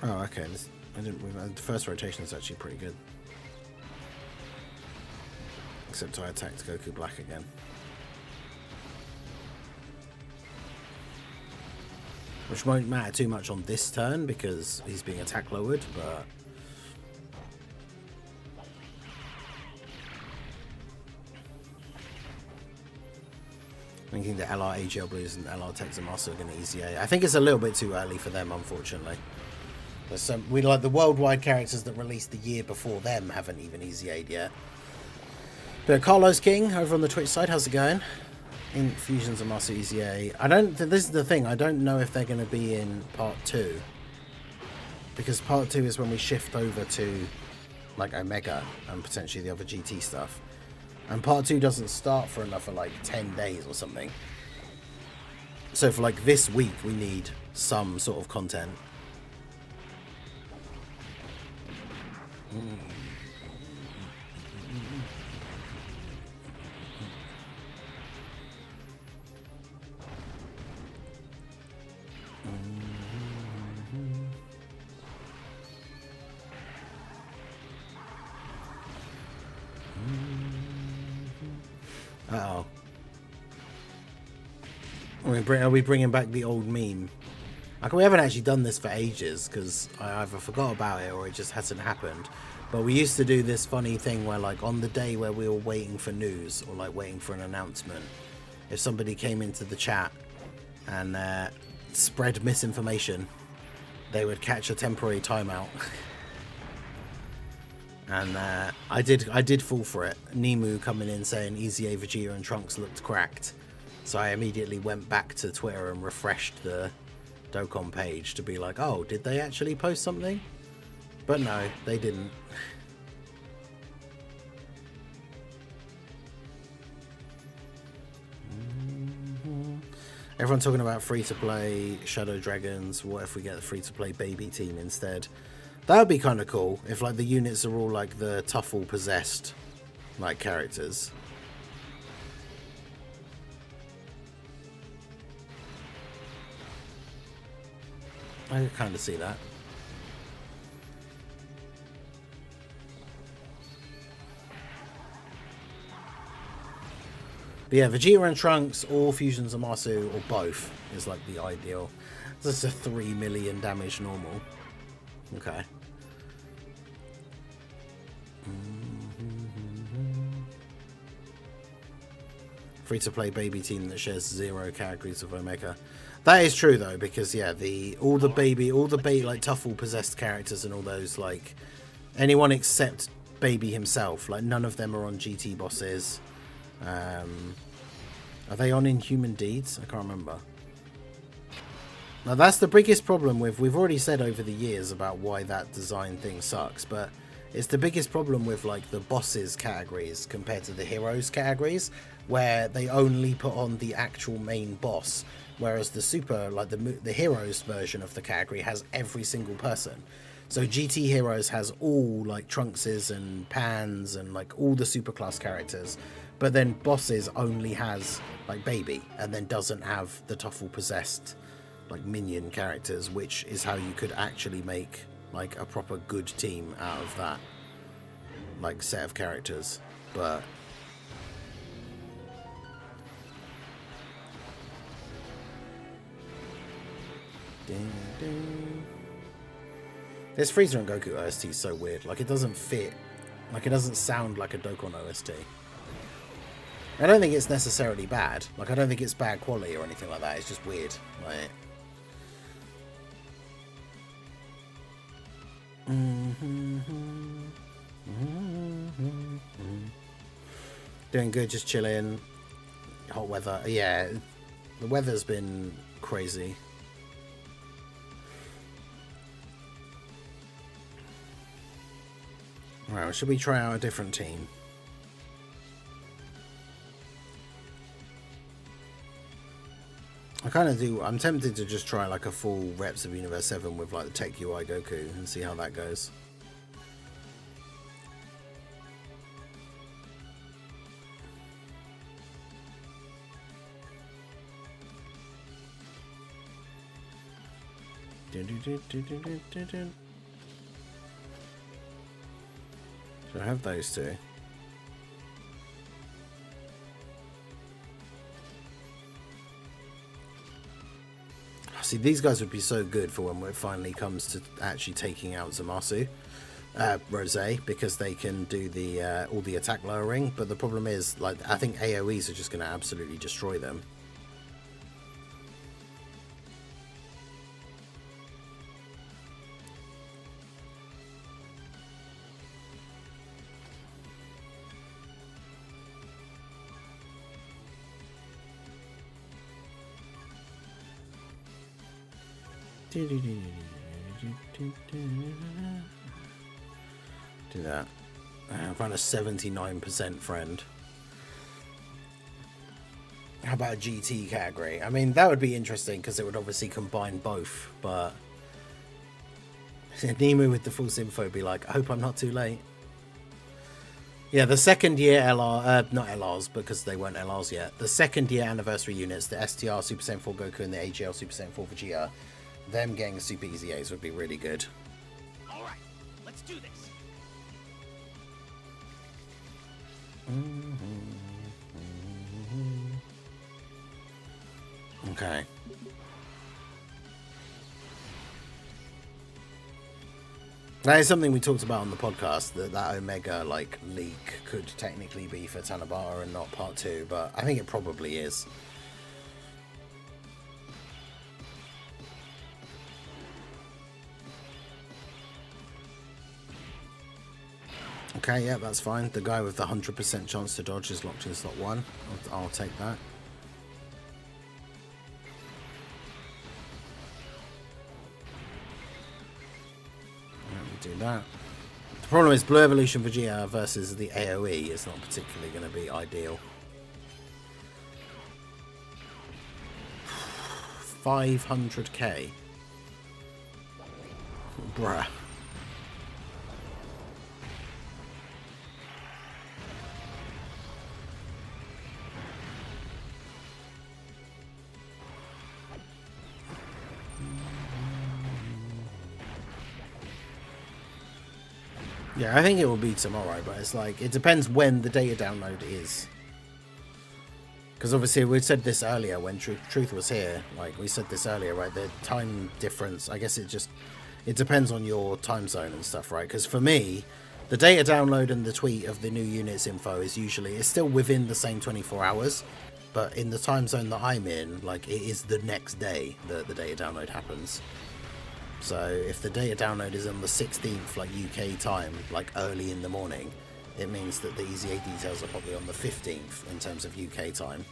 Oh, okay. The first rotation is actually pretty good. Except I attacked Goku Black again. Which won't matter too much on this turn because he's being attack lowered, but... Thinking the LR AGL Blues and LR Tech Zamasu are going to EZA. I think it's a little bit too early for them, unfortunately. We like the worldwide characters that released the year before them haven't even EZA'd yet. But Carlos King over on the Twitch side, how's it going? Infusions of Master EZA. This is the thing, I don't know if they're going to be in part 2. Because part 2 is when we shift over to like Omega and potentially the other GT stuff. And part 2 doesn't start for another like 10 days or something. So for like this week we need some sort of content. Uh-oh. Are we bringing back the old meme? Like, we haven't actually done this for ages because I either forgot about it or it just hasn't happened. But we used to do this funny thing where, like, on the day where we were waiting for news or like waiting for an announcement, if somebody came into the chat and spread misinformation, they would catch a temporary timeout. And I did fall for it. Nemu coming in saying EZA, Vegeta and Trunks looked cracked. So I immediately went back to Twitter and refreshed the Dokkan page to be like, oh, did they actually post something? But no, they didn't. Everyone talking about free-to-play Shadow Dragons. What if we get the free-to-play baby team instead? That would be kind of cool if like the units are all like the Tuffle possessed like characters. I could kind of see that. But yeah, Vegeta and Trunks or Fusion Zamasu or both is like the ideal. This is a 3 million damage normal. Okay. Free to play baby team that shares 0 categories of Omega. That is true though, because yeah, all the baby like Tuffle possessed characters and all those, like anyone except Baby himself, like none of them are on GT bosses. Are they on Inhuman Deeds? I can't remember. Now that's the biggest problem with, we've already said over the years about why that design thing sucks, but it's the biggest problem with like the bosses categories compared to the heroes categories, where they only put on the actual main boss, whereas the super, like the heroes version of the category has every single person. So GT Heroes has all like Trunkses and Pans and like all the superclass characters, but then bosses only has like Baby, and then doesn't have the Tuffle possessed like minion characters, which is how you could actually make like a proper good team out of that like set of characters. But this Frieza and Goku OST is so weird. Like it doesn't fit. Like it doesn't sound like a Dokkan OST. I don't think it's necessarily bad. Like I don't think it's bad quality or anything like that. It's just weird. Like doing good, just chilling. Hot weather. Yeah, the weather's been crazy. Alright, well, should we try out a different team? I kind of do. I'm tempted to just try like a full reps of Universe 7 with like the Tech UI Goku and see how that goes. So I have those two. See, these guys would be so good for when it finally comes to actually taking out Zamasu, Rose, because they can do the all the attack lowering. But the problem is, like, I think AoEs are just going to absolutely destroy them. Do that. I found a 79% friend. How about a GT category? I mean, that would be interesting because it would obviously combine both, but Nemu with the false info would be like, I hope I'm not too late. Yeah, the second year LR, not LRs because they weren't LRs yet. The second year anniversary units, the STR Super Saiyan 4 Goku and the AGL Super Saiyan 4 Vegeta, them getting Super EZAs would be really good. Alright, let's do this. Okay. That is something we talked about on the podcast, that Omega like leak could technically be for Tanabata and not part 2, but I think it probably is. Okay, yeah, that's fine. The guy with the 100% chance to dodge is locked in slot 1. I'll take that. Let me do that. The problem is Blue Evolution Vegeta versus the AoE is not particularly going to be ideal. 500k. Bruh. Yeah, I think it will be tomorrow, but it's like, it depends when the data download is. Because obviously we said this earlier when Truth was here, like we said this earlier, right? The time difference, I guess it depends on your time zone and stuff, right? Because for me, the data download and the tweet of the new units info is usually, it's still within the same 24 hours, but in the time zone that I'm in, like it is the next day that the data download happens. So if the data download is on the 16th, like UK time, like early in the morning, it means that the EZA details are probably on the 15th in terms of UK time.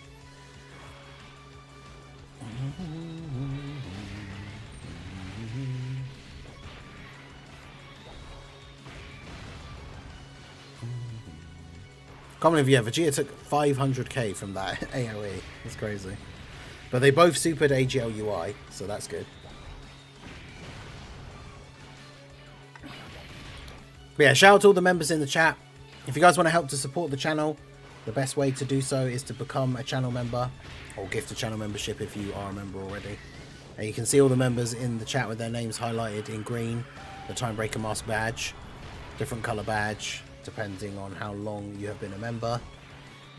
Can't believe, yeah, Vegeta took 500k from that AoE. That's crazy. But they both supered AGL UI, so that's good. But yeah, shout out to all the members in the chat. If you guys want to help to support the channel, the best way to do so is to become a channel member or gift a channel membership if you are a member already. And you can see all the members in the chat with their names highlighted in green, the Timebreaker Mask badge, different color badge, depending on how long you have been a member.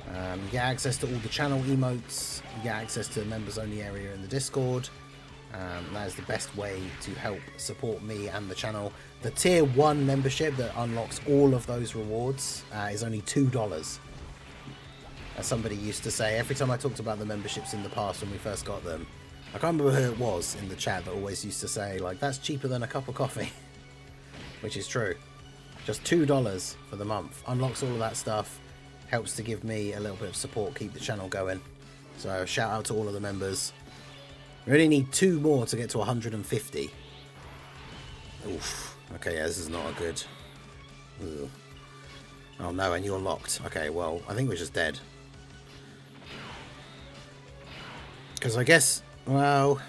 You get access to all the channel emotes, you get access to the members only area in the Discord. That is the best way to help support me and the channel. The tier 1 membership that unlocks all of those rewards is only $2. As somebody used to say, every time I talked about the memberships in the past when we first got them, I can't remember who it was in the chat that always used to say, like, that's cheaper than a cup of coffee. Which is true. Just $2 for the month. Unlocks all of that stuff. Helps to give me a little bit of support, keep the channel going. So shout out to all of the members. We only need 2 more to get to 150. Oof. Okay, yeah, this is not a good... Ugh. Oh no, and you're locked. Okay, well, I think we're just dead. Because I guess... Well...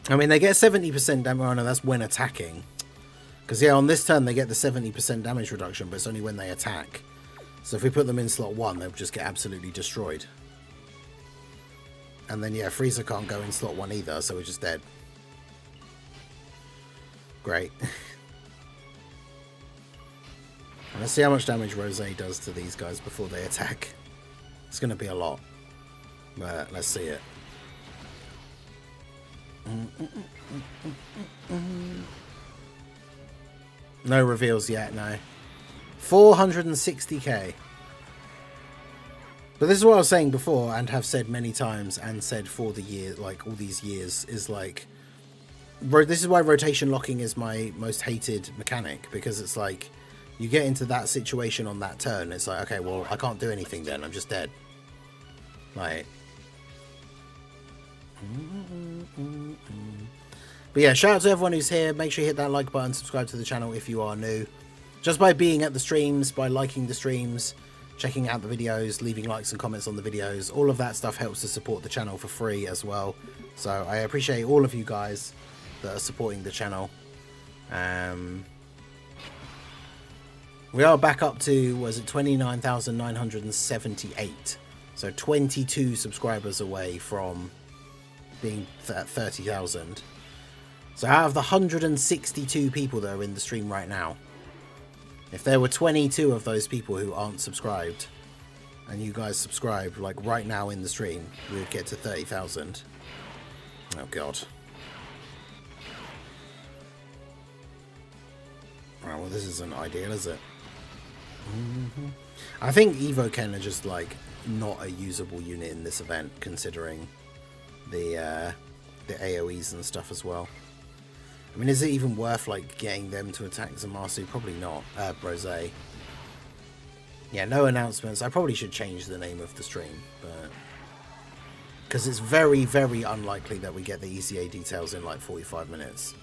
I mean, they get 70% damage. Oh no, that's when attacking. Because yeah, on this turn they get the 70% damage reduction, but it's only when they attack. So if we put them in slot 1, they'll just get absolutely destroyed. And then, yeah, Frieza can't go in slot 1 either, so we're just dead. Great. Let's see how much damage Rose does to these guys before they attack. It's going to be a lot. But let's see it. No reveals yet, no. 460k. But this is what I was saying before and have said many times and said for the year, like all these years, is like, this is why rotation locking is my most hated mechanic, because it's like you get into that situation on that turn, it's like, okay, well, I can't do anything then, I'm just dead. Like, but yeah, shout out to everyone who's here. Make sure you hit that like button, subscribe to the channel if you are new. Just by being at the streams, by liking the streams, checking out the videos, leaving likes and comments on the videos, all of that stuff helps to support the channel for free as well. So I appreciate all of you guys that are supporting the channel. We are back up to, was it 29,978? So 22 subscribers away from being at 30,000. So out of the 162 people that are in the stream right now, if there were 22 of those people who aren't subscribed, and you guys subscribe, like right now in the stream, we would get to 30,000. Oh god. Right, well, this isn't ideal, is it? I think Evoken are just like not a usable unit in this event, considering the AoEs and stuff as well. I mean, is it even worth like getting them to attack Zamasu? Probably not. Rose. Yeah, no announcements. I probably should change the name of the stream, but because it's very, very unlikely that we get the EZA details in like 45 minutes,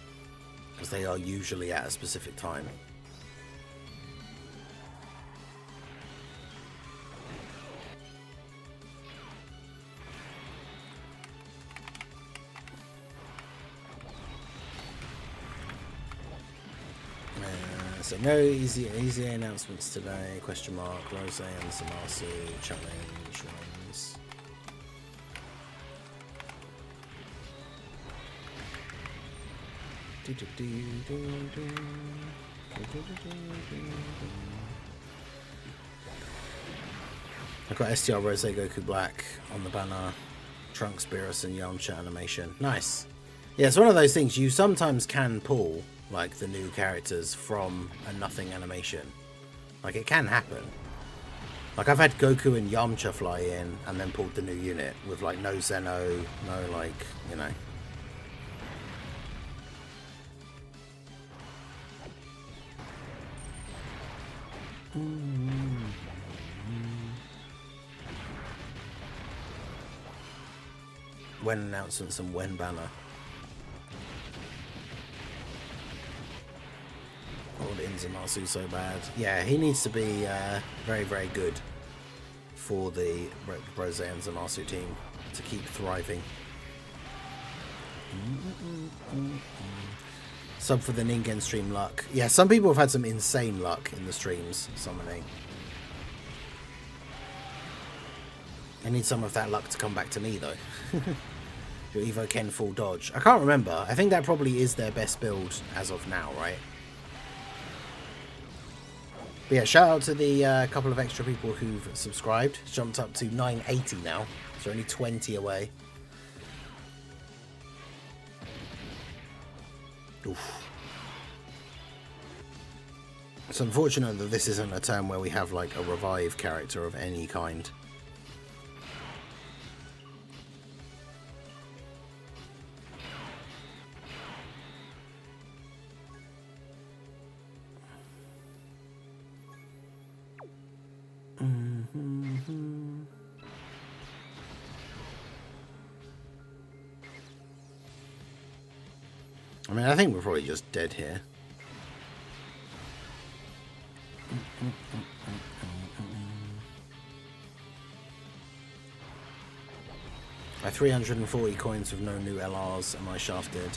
because they are usually at a specific time. So no easy announcements today, question mark, Rose and Zamasu challenge runs. I've got STR Rose Goku Black on the banner, Trunks, Beerus and Yamcha animation. Nice. Yeah, it's one of those things you sometimes can pull like the new characters from a nothing animation. Like it can happen. Like I've had Goku and Yamcha fly in and then pulled the new unit with like no Zeno, no like, you know. When announcements and when banner. Old Zamasu so bad. Yeah, he needs to be very, very good for the Rose and Zamasu team to keep thriving. Sub for the Ningen stream luck. Yeah, some people have had some insane luck in the streams summoning. I need some of that luck to come back to me though. Your Evo Ken full dodge. I can't remember. I think that probably is their best build as of now, right? But yeah, shout out to the couple of extra people who've subscribed. It's jumped up to 980 now. So only 20 away. Oof. It's unfortunate that this isn't a turn where we have like a revive character of any kind. I mean, I think we're probably just dead here. 340 coins with no new LRs. Am I shafted?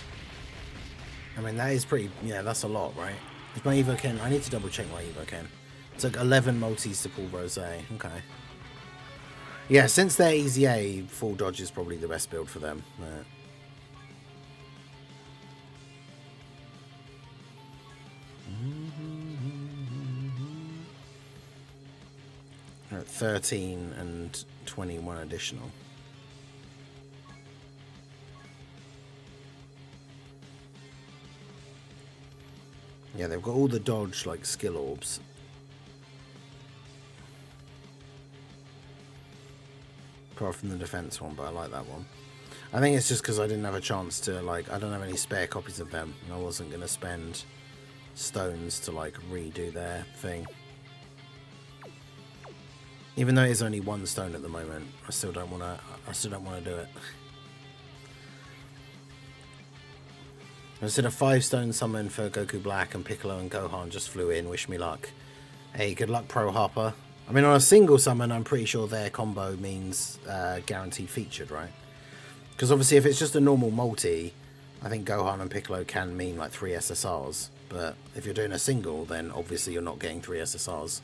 I mean, that is pretty... Yeah, that's a lot, right? Is my Evo Ken... I need to double check my Evo Ken. It took 11 multis to pull Rose. Okay. Yeah, since they're EZA, full dodge is probably the best build for them. At 13 and 21 additional. Yeah, they've got all the dodge like skill orbs. Apart from the defense one, but I like that one. I think it's just because I didn't have a chance to, like, I don't have any spare copies of them, and I wasn't going to spend stones to, like, redo their thing. Even though it is only one stone at the moment, I still don't want to do it. Instead of 5-stone summon for Goku Black and Piccolo and Gohan just flew in, wish me luck. Hey, good luck, Pro Harper. I mean, on a single summon, I'm pretty sure their combo means guaranteed featured, right? Because obviously if it's just a normal multi, I think Gohan and Piccolo can mean like 3 SSRs. But if you're doing a single, then obviously you're not getting 3 SSRs.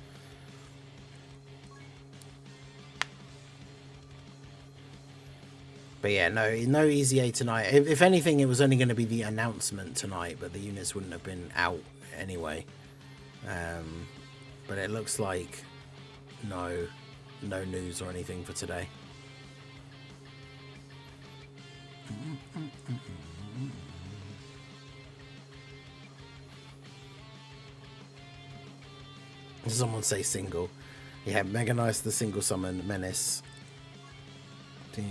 But yeah, no EZA tonight. If anything, it was only going to be the announcement tonight, but the units wouldn't have been out anyway. But it looks like no news or anything for today. Someone say single. Yeah, Mega Nice, the single summon Menace. I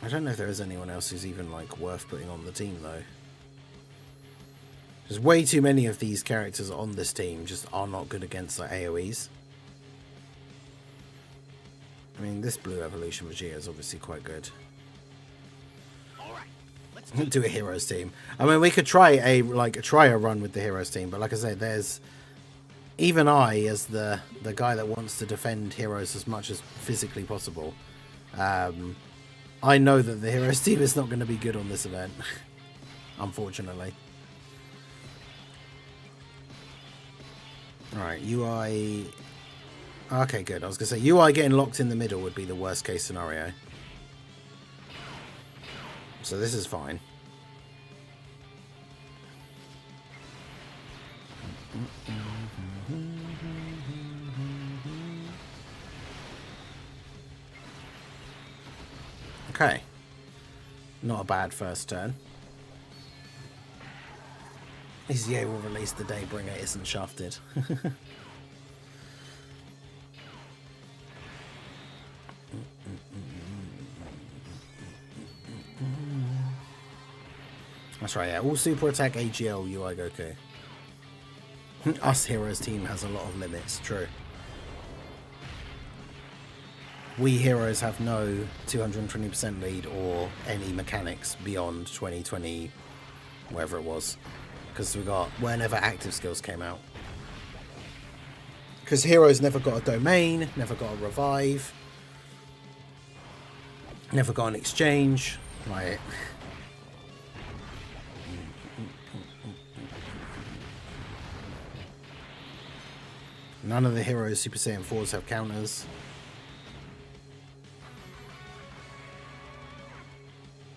don't know if there is anyone else who's even like worth putting on the team though. There's way too many of these characters on this team just are not good against like AoEs. I mean, this blue evolution Vegeta is obviously quite good. Do a heroes team. I mean, we could try a run with the heroes team, but like I said, there's even I, as the guy that wants to defend heroes as much as physically possible, I know that the Heroes team is not going to be good on this event, unfortunately. Alright, UI... Okay, good. I was going to say, UI getting locked in the middle would be the worst case scenario. So this is fine. Okay. Not a bad first turn. EZA will release the Daybringer isn't shafted. That's right, yeah. All super attack AGL UI Goku. Us Heroes team has a lot of limits, true. We Heroes have no 220% lead or any mechanics beyond 2020, wherever it was. Because we got whenever active skills came out. Because Heroes never got a domain, never got a revive, never got an exchange. Right. None of the Heroes Super Saiyan 4s have counters.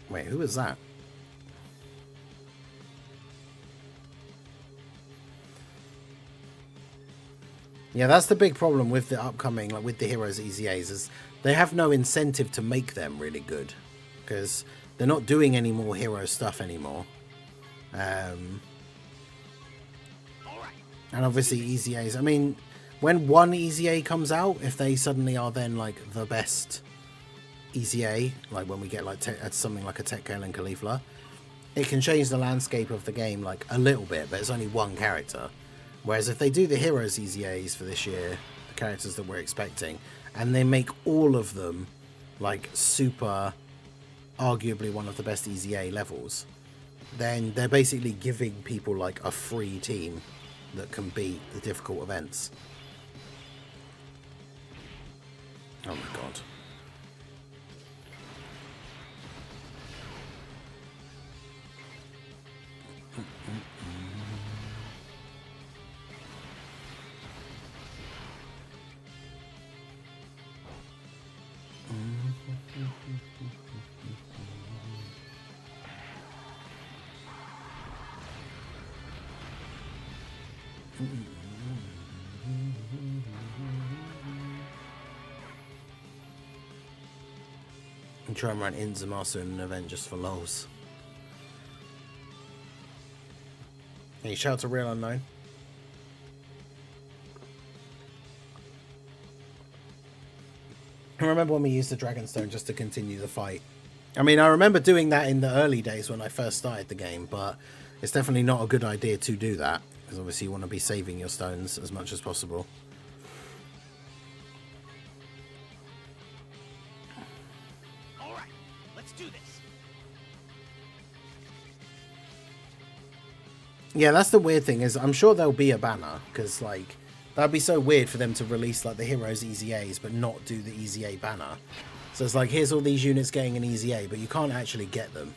Wait, who is that? Yeah, that's the big problem with the upcoming, like with the Heroes EZAs, is they have no incentive to make them really good. Because they're not doing any more hero stuff anymore. And obviously EZAs, I mean, when one EZA comes out, if they suddenly are then like the best EZA, like when we get like something like a Tech Kale and Caulifla, it can change the landscape of the game like a little bit, but it's only one character. Whereas if they do the Heroes EZAs for this year, the characters that we're expecting, and they make all of them like super, arguably one of the best EZA levels, then they're basically giving people like a free team that can beat the difficult events. Oh my god. And try and run in Zamasu in an event just for lols. Hey, shout out to Real Unknown. I remember when we used the Dragonstone just to continue the fight. I mean, I remember doing that in the early days when I first started the game, but it's definitely not a good idea to do that, because obviously you want to be saving your stones as much as possible. Alright, let's do this. Yeah, that's the weird thing, is I'm sure there'll be a banner, because like that'd be so weird for them to release like the Heroes EZAs but not do the EZA banner. So it's like, here's all these units getting an EZA, but you can't actually get them.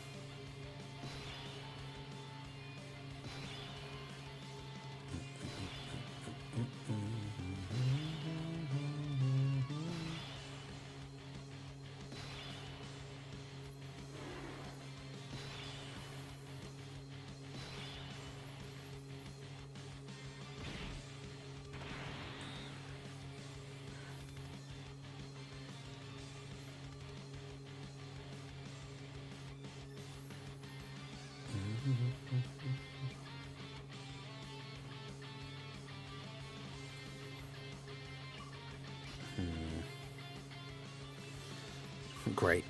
Great.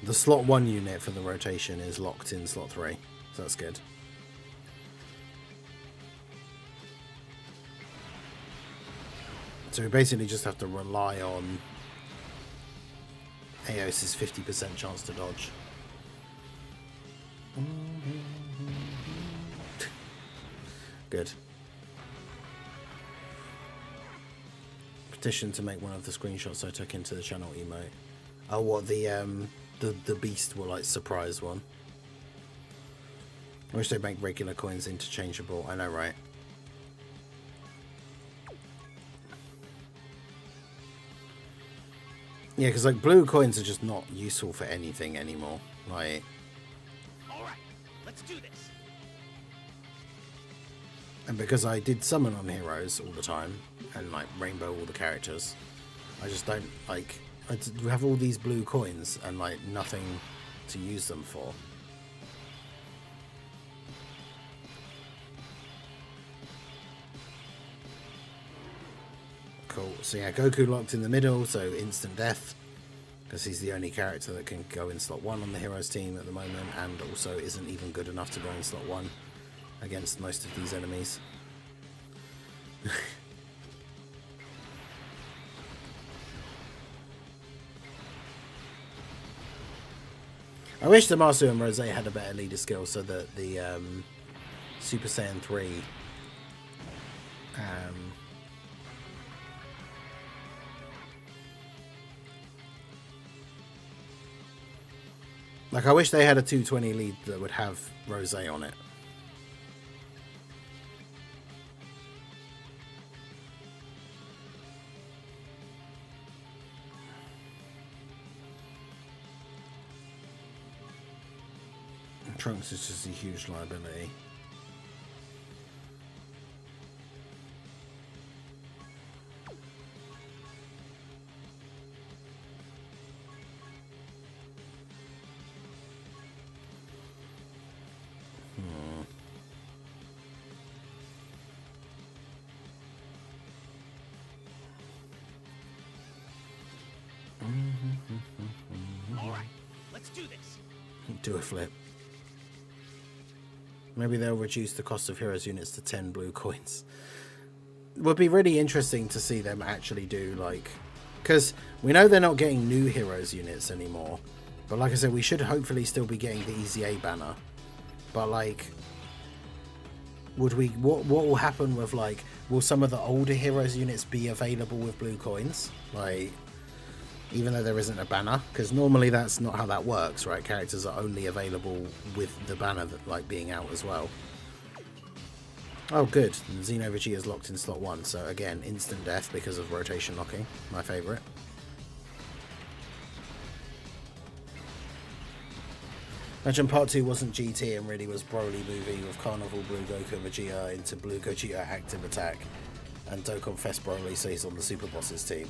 The slot 1 unit for the rotation is locked in slot 3, so that's good. So we basically just have to rely on Aos's 50% chance to dodge. Good. Petition to make one of the screenshots I took into the channel emote. Oh, what, the the beast will like surprise one. I wish they'd make regular coins interchangeable. I know, right? Yeah, because like blue coins are just not useful for anything anymore. Like, All right, let's do this. and because I did summon on heroes all the time and like rainbow all the characters, I just don't like. We have all these blue coins and like nothing to use them for. Cool. So yeah, Goku locked in the middle, so instant death, because he's the only character that can go in slot 1 on the heroes team at the moment, and also isn't even good enough to go in slot 1 against most of these enemies. I wish Zamasu and Rose had a better leader skill so that the Super Saiyan 3 like, I wish they had a 220 lead that would have Rose on it. Trunks is just a huge liability. All right, let's do this. Do a flip. Maybe they'll reduce the cost of heroes units to 10 blue coins. It would be really interesting to see them actually do, like, because we know they're not getting new heroes units anymore, but like I said, we should hopefully still be getting the EZA banner. But like, would we, what will happen with, like, will some of the older heroes units be available with blue coins, like, even though there isn't a banner? Because normally that's not how that works, right? Characters are only available with the banner that, like, being out as well. Oh, good. Xeno Vegeta is locked in slot 1, so again, instant death because of rotation locking. My favourite. Imagine Part 2 wasn't GT and really was Broly movie with Carnival Blue Goku Vegeta into Blue Gogeta active attack and Dokkan Fest Broly, so he's on the Super Bosses team.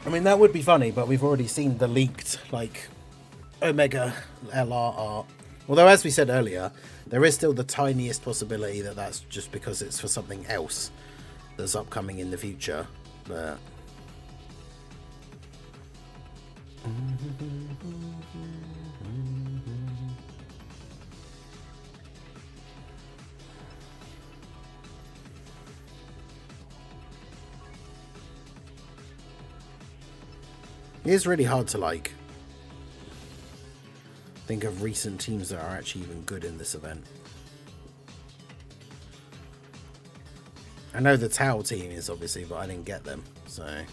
I mean, that would be funny, but we've already seen the leaked, like, Omega LR art. Although, as we said earlier, there is still the tiniest possibility that that's just because it's for something else that's upcoming in the future. But it is really hard to, like, think of recent teams that are actually even good in this event. I know the Tau team is, obviously, but I didn't get them, so I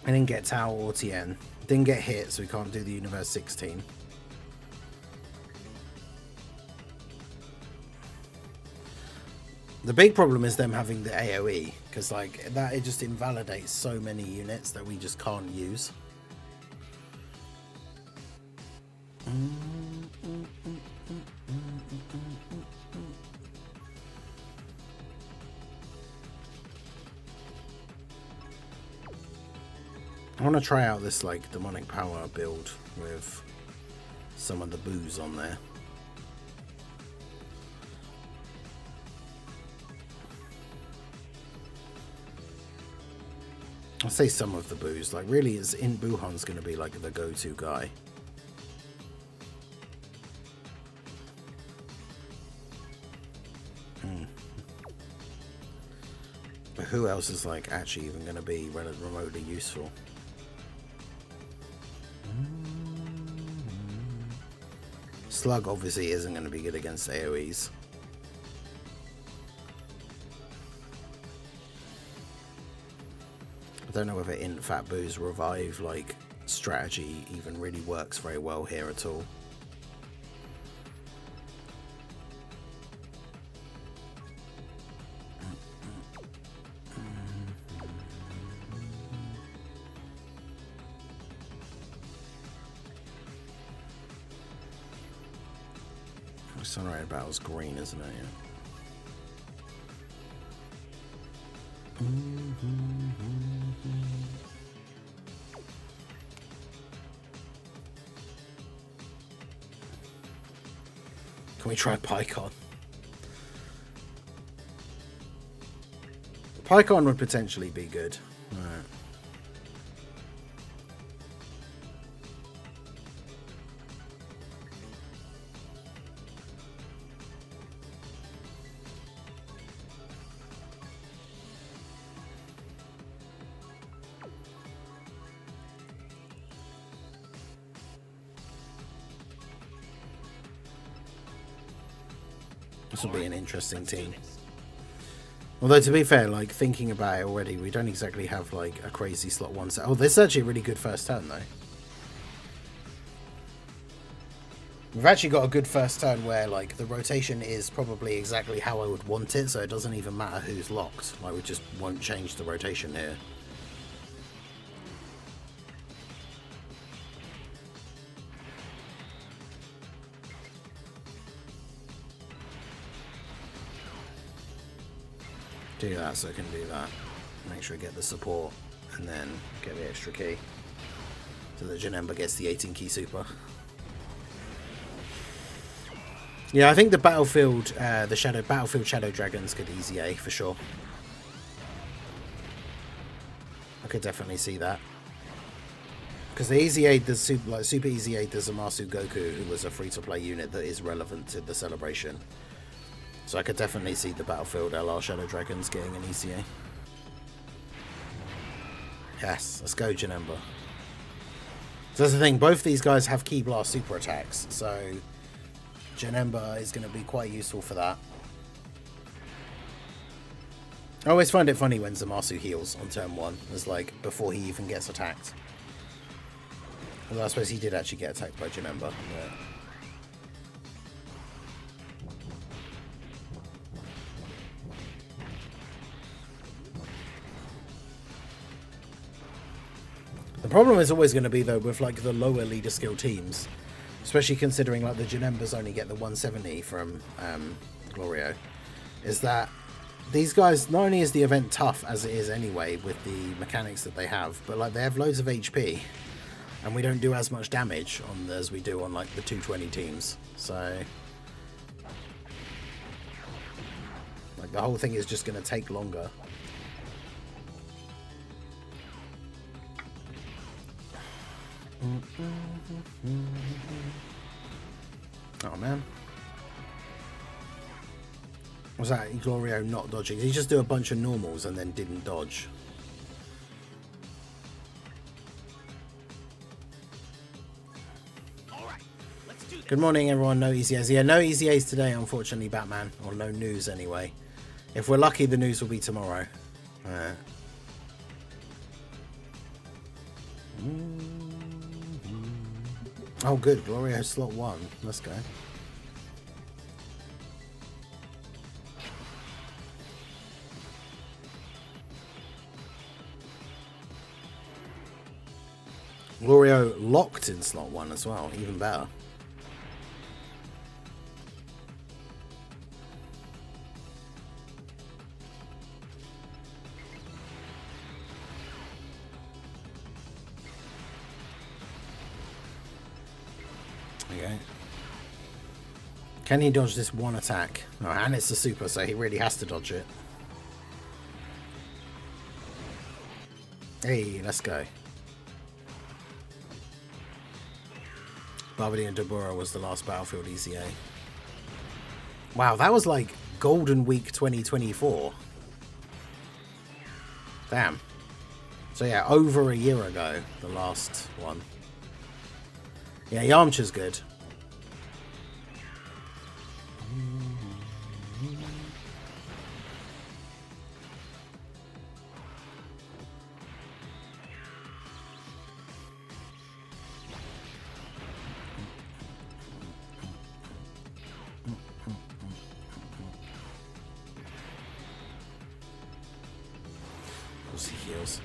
didn't get Tau or Tien. Didn't get hit, so we can't do the Universe 16. The big problem is them having the AoE, because like that, it just invalidates so many units that we just can't use. I want to try out this like demonic power build with some of the boos on there. I'll say some of the boos. Like, really, is in Buhan's going to be like the go-to guy. But who else is like actually even going to be remotely useful? Slug obviously isn't going to be good against AoEs. don't know whether Int Fat Boo's revive like strategy even really works very well here at all. Accelerated Battle's green, isn't it? Yeah. Can we try PyCon? PyCon would potentially be good. All right. This will be an interesting team. Although, to be fair, like, thinking about it already, we don't exactly have, like, a crazy slot 1 set. Oh, this is actually a really good first turn, though. We've actually got a good first turn where, like, the rotation is probably exactly how I would want it, so it doesn't even matter who's locked. Like, we just won't change the rotation here. Do that so I can do that. Make sure I get the support and then get the extra key. So that Janemba gets the 18 key super. Yeah, I think the Battlefield, Battlefield Shadow Dragons could EZA for sure. I could definitely see that. Because the EZA, the Super EZA, the Zamasu Goku, who was a free-to-play unit that is relevant to the celebration. So I could definitely see the Battlefield LR Shadow Dragons getting an ECA. Yes, let's go, Janemba. So that's the thing, both these guys have Ki Blast super attacks, so Janemba is going to be quite useful for that. I always find it funny when Zamasu heals on turn 1, as like before he even gets attacked. Although I suppose he did actually get attacked by Janemba. But the problem is always going to be, though, with like the lower leader skill teams, especially considering like the Janembas only get the 170 from Glorio, is that these guys, not only is the event tough as it is anyway with the mechanics that they have, but like they have loads of HP and we don't do as much damage on as we do on like the 220 teams. So like the whole thing is just going to take longer. Oh man, was that Glorio not dodging? Did he just do a bunch of normals and then didn't dodge? All right, let's do this. Good morning everyone, no EZAs. Yeah, no EZAs today unfortunately, Batman, or no news anyway. If we're lucky the news will be tomorrow. Oh good, Glorio slot 1. Let's go. Glorio locked in slot 1 as well, even better. Okay. Can he dodge this one attack? Oh, and it's a super, so he really has to dodge it. Hey, let's go. Barbadine and Dabura was the last Battlefield EZA. Wow, that was like Golden Week 2024. Damn. So yeah, over a year ago, the last one. Yeah, Yamcha's good. course he heals.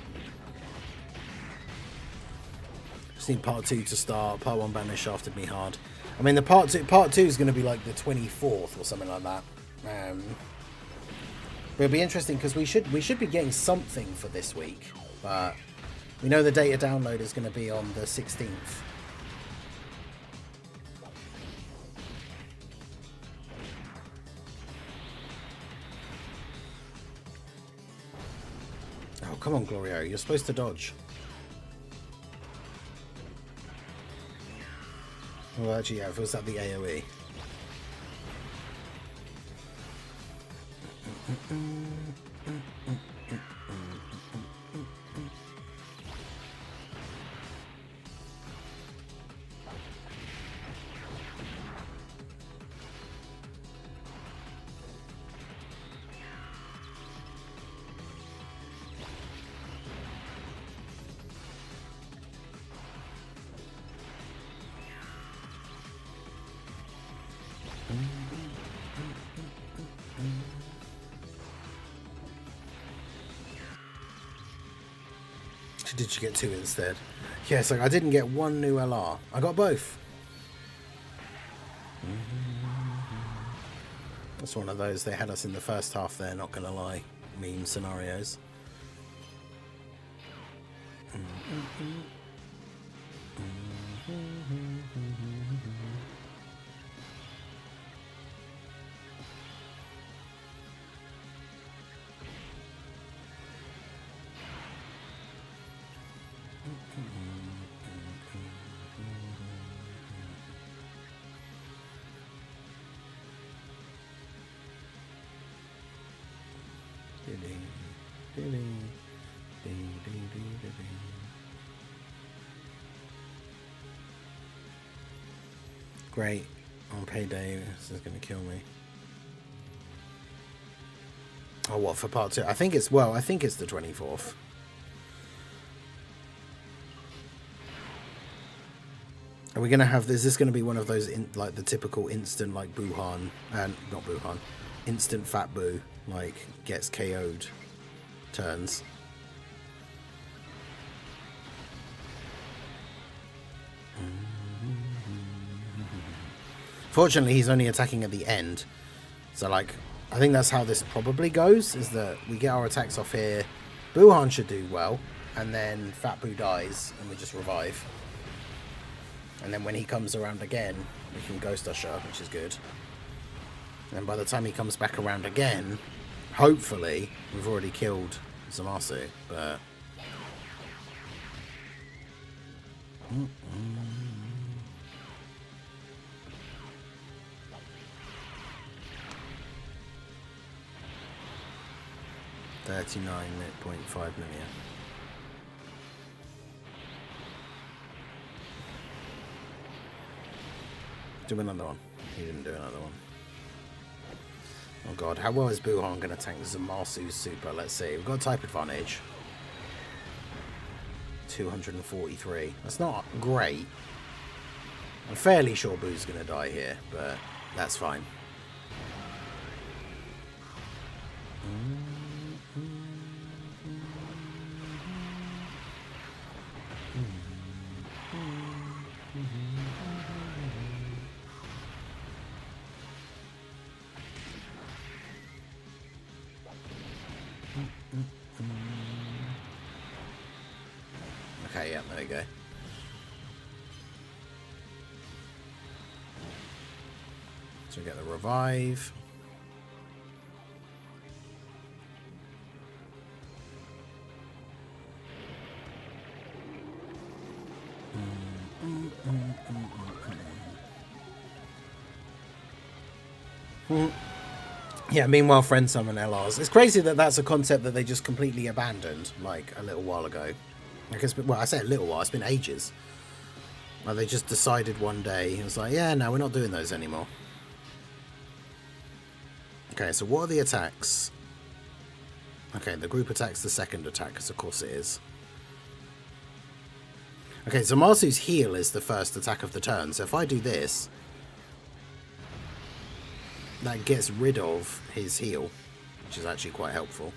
Just need part 2 to start. Part 1 banner shafted me hard. I mean, the part 2 is going to be like the 24th or something like that. But it'll be interesting because we should be getting something for this week, but we know the data download is going to be on the 16th. Oh, come on, Glorio. You're supposed to dodge. Well, actually, yeah, if it was at the AoE. Did you get 2 instead? Yes, like I didn't get 1 new LR. I got both. That's one of those, they had us in the first half there, not gonna lie, meme scenarios. Great. On payday, this is going to kill me. Oh, what, for part 2? I think it's the 24th. Are we going to have, is this going to be one of those, like the typical instant, like Buhan, and not Buhan, instant Fat Boo, like gets KO'd turns? Fortunately, he's only attacking at the end. So, like, I think that's how this probably goes, is that we get our attacks off here. Buhan should do well, and then Fat Boo dies, and we just revive. And then when he comes around again, we can Ghost Usher, which is good. And by the time he comes back around again, hopefully, we've already killed Zamasu, but... $39.5 million. Do another one. He didn't do another one. Oh god, how well is Buhan going to tank Zamasu's super? Let's see. We've got type advantage. 243. That's not great. I'm fairly sure Boo's going to die here, but that's fine. Okay, yeah, there we go. So we get the revive. Yeah, meanwhile, friend summon LRs. It's crazy that that's a concept that they just completely abandoned, like, a little while ago. I guess, well, I say a little while, it's been ages. Like, they just decided one day, it was like, yeah, no, we're not doing those anymore. Okay, so what are the attacks? Okay, the group attack's the second attack, because of course it is. Okay, Zamasu's heal is the first attack of the turn, so if I do this, that gets rid of his heal, which is actually quite helpful.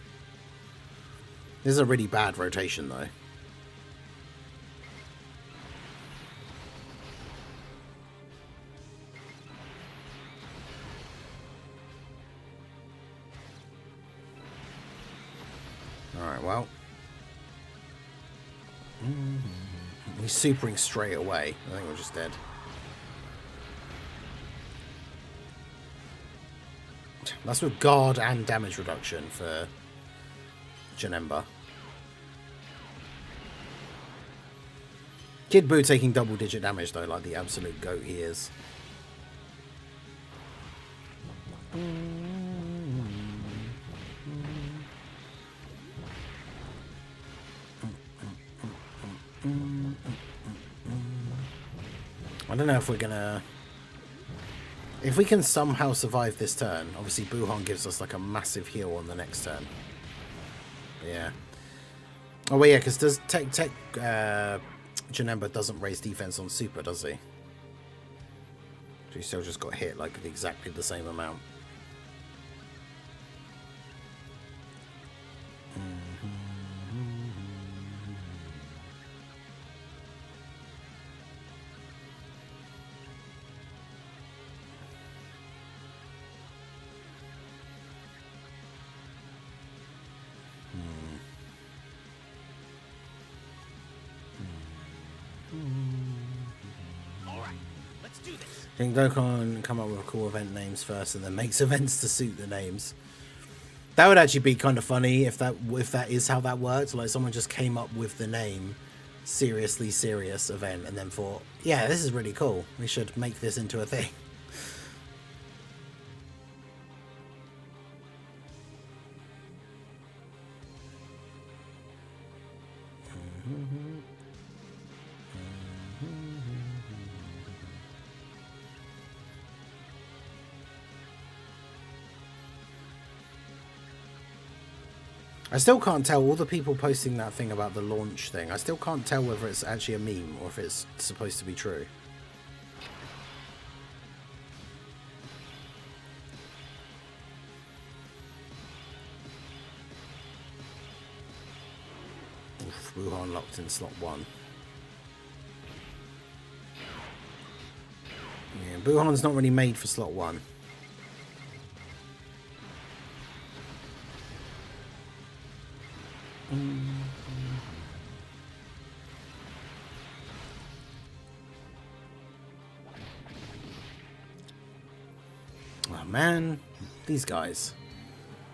This is a really bad rotation, though. Alright, well. He's supering straight away. I think we're just dead. That's with guard and damage reduction for Janemba. Kid Buu taking double-digit damage, though, like the absolute goat he is. I don't know if we're gonna... If we can somehow survive this turn, obviously Buhan gives us like a massive heal on the next turn. But yeah. Oh, well, yeah, because does Janemba doesn't raise defense on super, does he? He still just got hit like exactly the same amount. I think Dokkan come up with cool event names first and then makes events to suit the names. That would actually be kind of funny if that is how that works. Like someone just came up with the name Seriously Serious Event and then thought, yeah, this is really cool. We should make this into a thing. I still can't tell, all the people posting that thing about the launch thing, I still can't tell whether it's actually a meme or if it's supposed to be true. Oof, Wuhan locked in slot 1. Yeah, Buhan's not really made for slot 1. Oh man, these guys.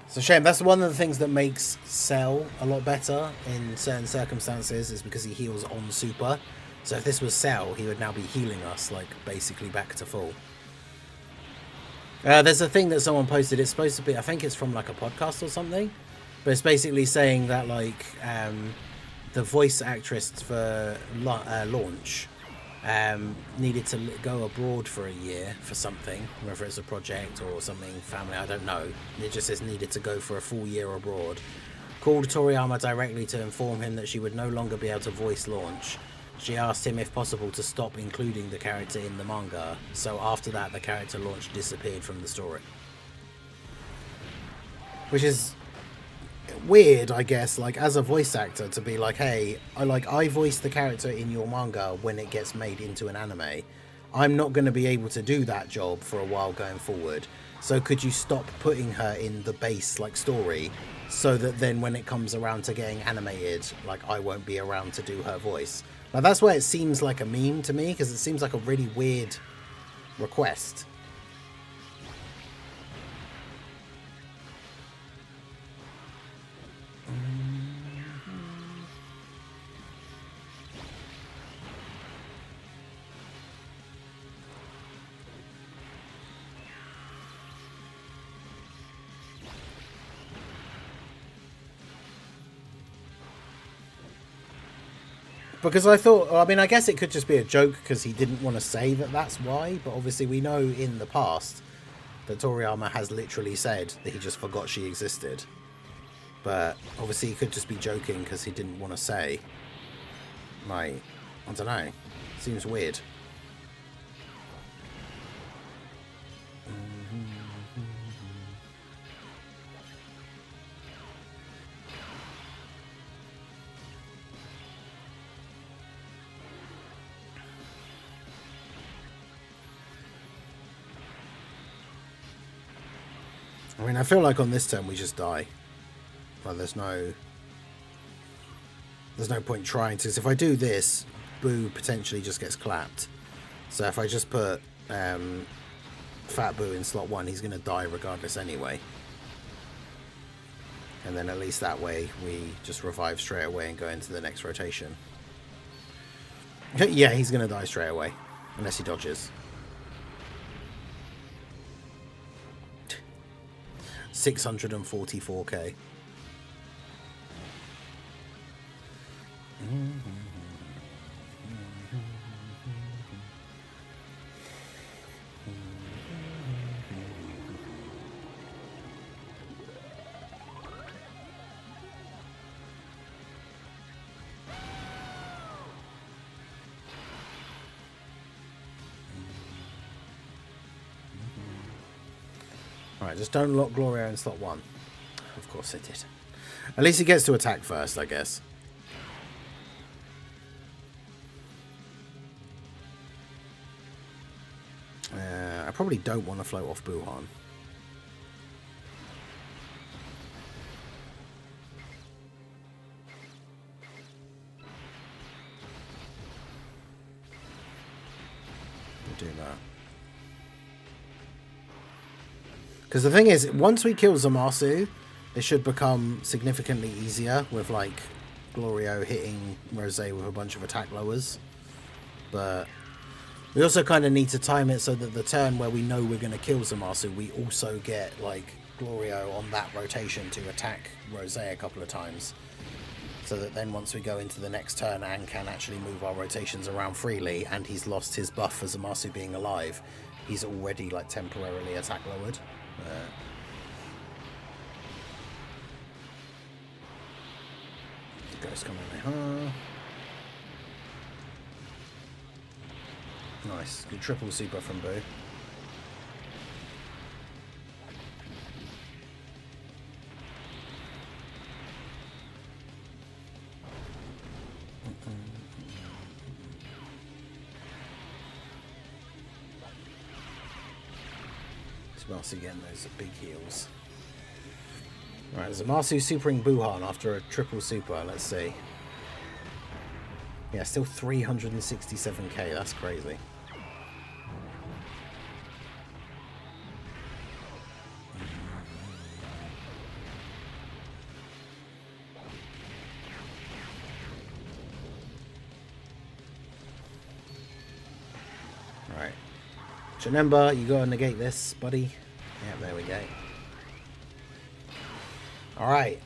It's a shame. That's one of the things that makes Cell a lot better in certain circumstances, is because he heals on super. So if this was Cell, he would now be healing us like basically back to full. There's a thing that someone posted. It's supposed to be, I think it's from like a podcast or something. But it's basically saying that, like, the voice actress for Launch needed to go abroad for a year for something, whether it's a project or something, family, I don't know. It just says needed to go for a full year abroad. Called Toriyama directly to inform him that she would no longer be able to voice Launch. She asked him if possible to stop including the character in the manga. So after that, the character Launch disappeared from the story. Which is weird, I guess, like as a voice actor to be like, hey, I voice the character in your manga when it gets made into an anime. I'm not going to be able to do that job for a while going forward. So could you stop putting her in the base like story so that then when it comes around to getting animated, like I won't be around to do her voice. Now that's where it seems like a meme to me, because it seems like a really weird request. Because I thought, I mean, I guess it could just be a joke because he didn't want to say that that's why. But obviously we know in the past that Toriyama has literally said that he just forgot she existed. But obviously he could just be joking because he didn't want to say. Like, I don't know. Seems weird. I mean, I feel like on this turn we just die. Well, there's no point trying to. Because if I do this, Boo potentially just gets clapped. So if I just put Fat Boo in slot 1, he's going to die regardless anyway. And then at least that way we just revive straight away and go into the next rotation. Yeah, he's going to die straight away. Unless he dodges. 644k. Alright, just don't lock Glorio in slot 1. Of course it did. At least he gets to attack first, I guess. I probably don't want to float off Buhan. We'll do that. Because the thing is, once we kill Zamasu, it should become significantly easier with, like, Glorio hitting Rose with a bunch of attack lowers. But we also kind of need to time it so that the turn where we know we're going to kill Zamasu, we also get, like, Glorio on that rotation to attack Rose a couple of times. So that then once we go into the next turn and can actually move our rotations around freely, and he's lost his buff for Zamasu being alive, he's already, like, temporarily attack lowered. Ghost coming in. Nice. Good triple super from Boo. Zamasu getting those big heals. Right, Zamasu supering Buhan after a triple super. Let's see. Yeah, still 367k. That's crazy. Right. Janemba, you gotta negate this, buddy. Yeah, there we go. Alright.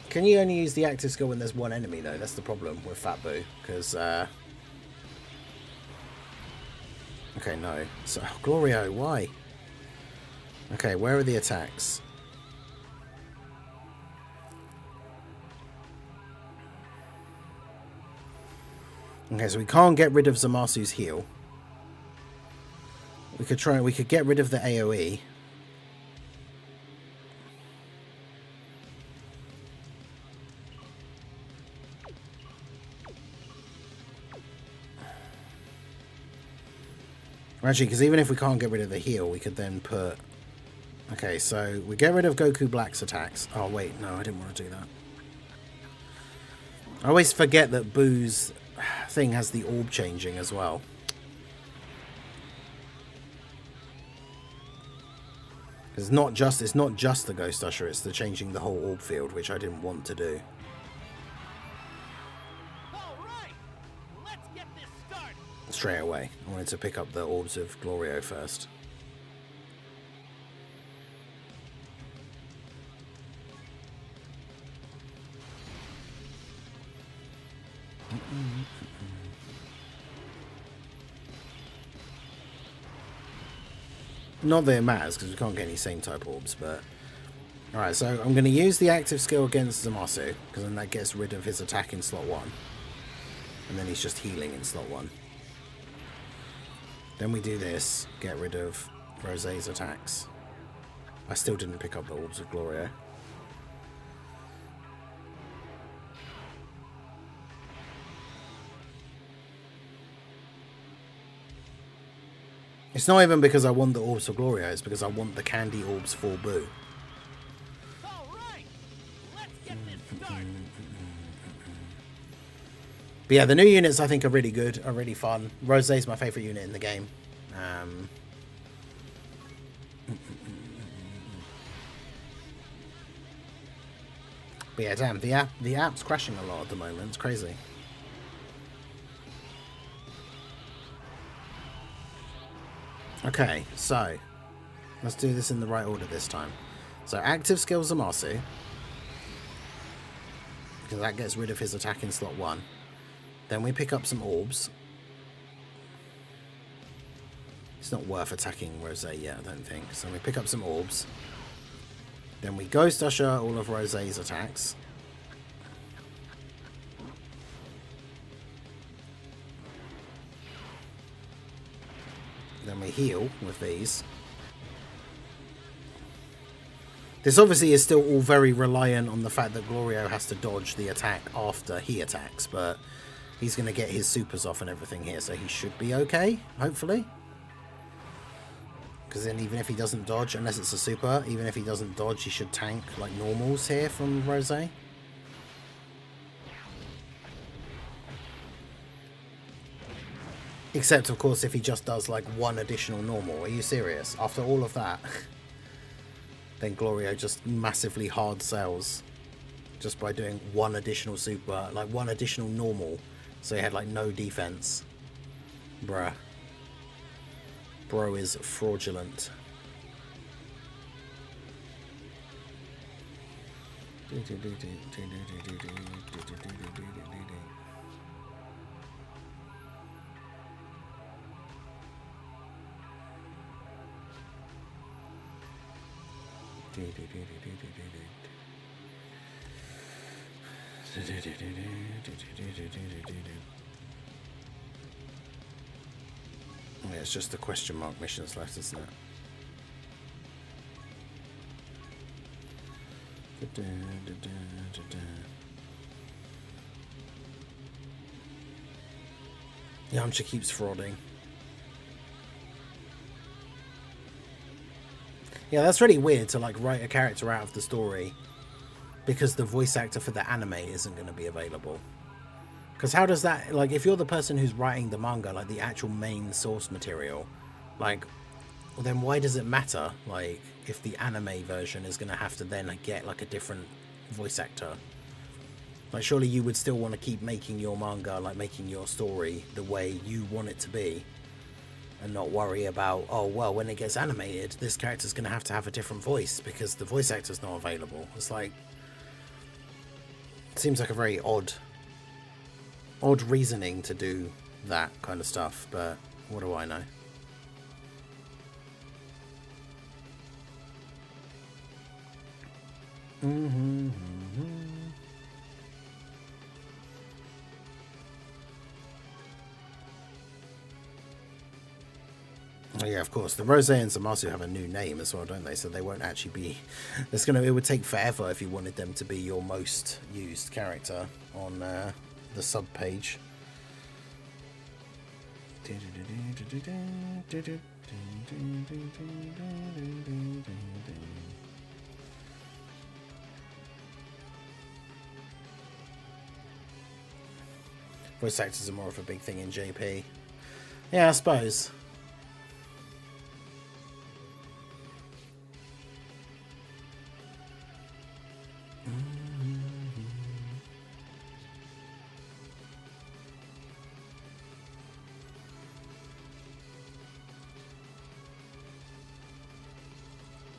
Can you only use the active skill when there's one enemy, though? That's the problem with Fat Boo. Because, okay, no. So, Glorio, why? Okay, where are the attacks? Okay, so we can't get rid of Zamasu's heal. We could get rid of the AoE. Actually, because even if we can't get rid of the heal, we could then put... Okay, so we get rid of Goku Black's attacks. Oh, wait, no, I didn't want to do that. I always forget that Boo's thing has the orb changing as well. It's not just the Ghost Usher, it's the changing the whole orb field, which I didn't want to do. Straight away. I wanted to pick up the orbs of Glorio first. Not that it matters, because we can't get any same type orbs, but... Alright, so I'm going to use the active skill against Zamasu, because then that gets rid of his attack in slot 1. And then he's just healing in slot 1. Then we do this, get rid of Rosé's attacks. I still didn't pick up the orbs of Glorio. It's not even because I want the orbs for Gloria, it's because I want the candy orbs for Boo. All right, let's get this started. But yeah, the new units I think are really good, are really fun. Rosé's my favourite unit in the game. But yeah, damn, the app's crashing a lot at the moment. It's crazy. Okay, so let's do this in the right order this time. So active skill Zamasu, because that gets rid of his attack in slot 1. Then we pick up some orbs. It's not worth attacking Rosé yet, I don't think. So we pick up some orbs. Then we Ghost Usher all of Rosé's attacks. Then we heal with these. This obviously is still all very reliant on the fact that Glorio has to dodge the attack after he attacks, but he's going to get his supers off and everything here, so he should be okay, hopefully. Because then even if he doesn't dodge, unless it's a super, even if he doesn't dodge, he should tank like normals here from Rosé. Except, of course, if he just does like one additional normal. Are you serious? After all of that, then Glorio just massively hard sells just by doing one additional super, like one additional normal. So he had like no defense. Bruh. Bro is fraudulent. Yeah, it's just the question mark missions left, isn't it? Yamcha keeps frauding. Yeah, that's really weird to like write a character out of the story because the voice actor for the anime isn't going to be available. Because how does that, like, if you're the person who's writing the manga, like the actual main source material, like, well, then why does it matter, like, if the anime version is going to have to then get like a different voice actor? Like, surely you would still want to keep making your manga, like making your story the way you want it to be, and not worry about, oh well, when it gets animated, this character's going to have a different voice because the voice actor's not available. It's like, it seems like a very odd reasoning to do that kind of stuff, but what do I know? Oh yeah, of course. The Rosé and Zamasu have a new name as well, don't they? So they won't actually be. It would take forever if you wanted them to be your most used character on the sub page. Voice actors are more of a big thing in JP. Yeah, I suppose.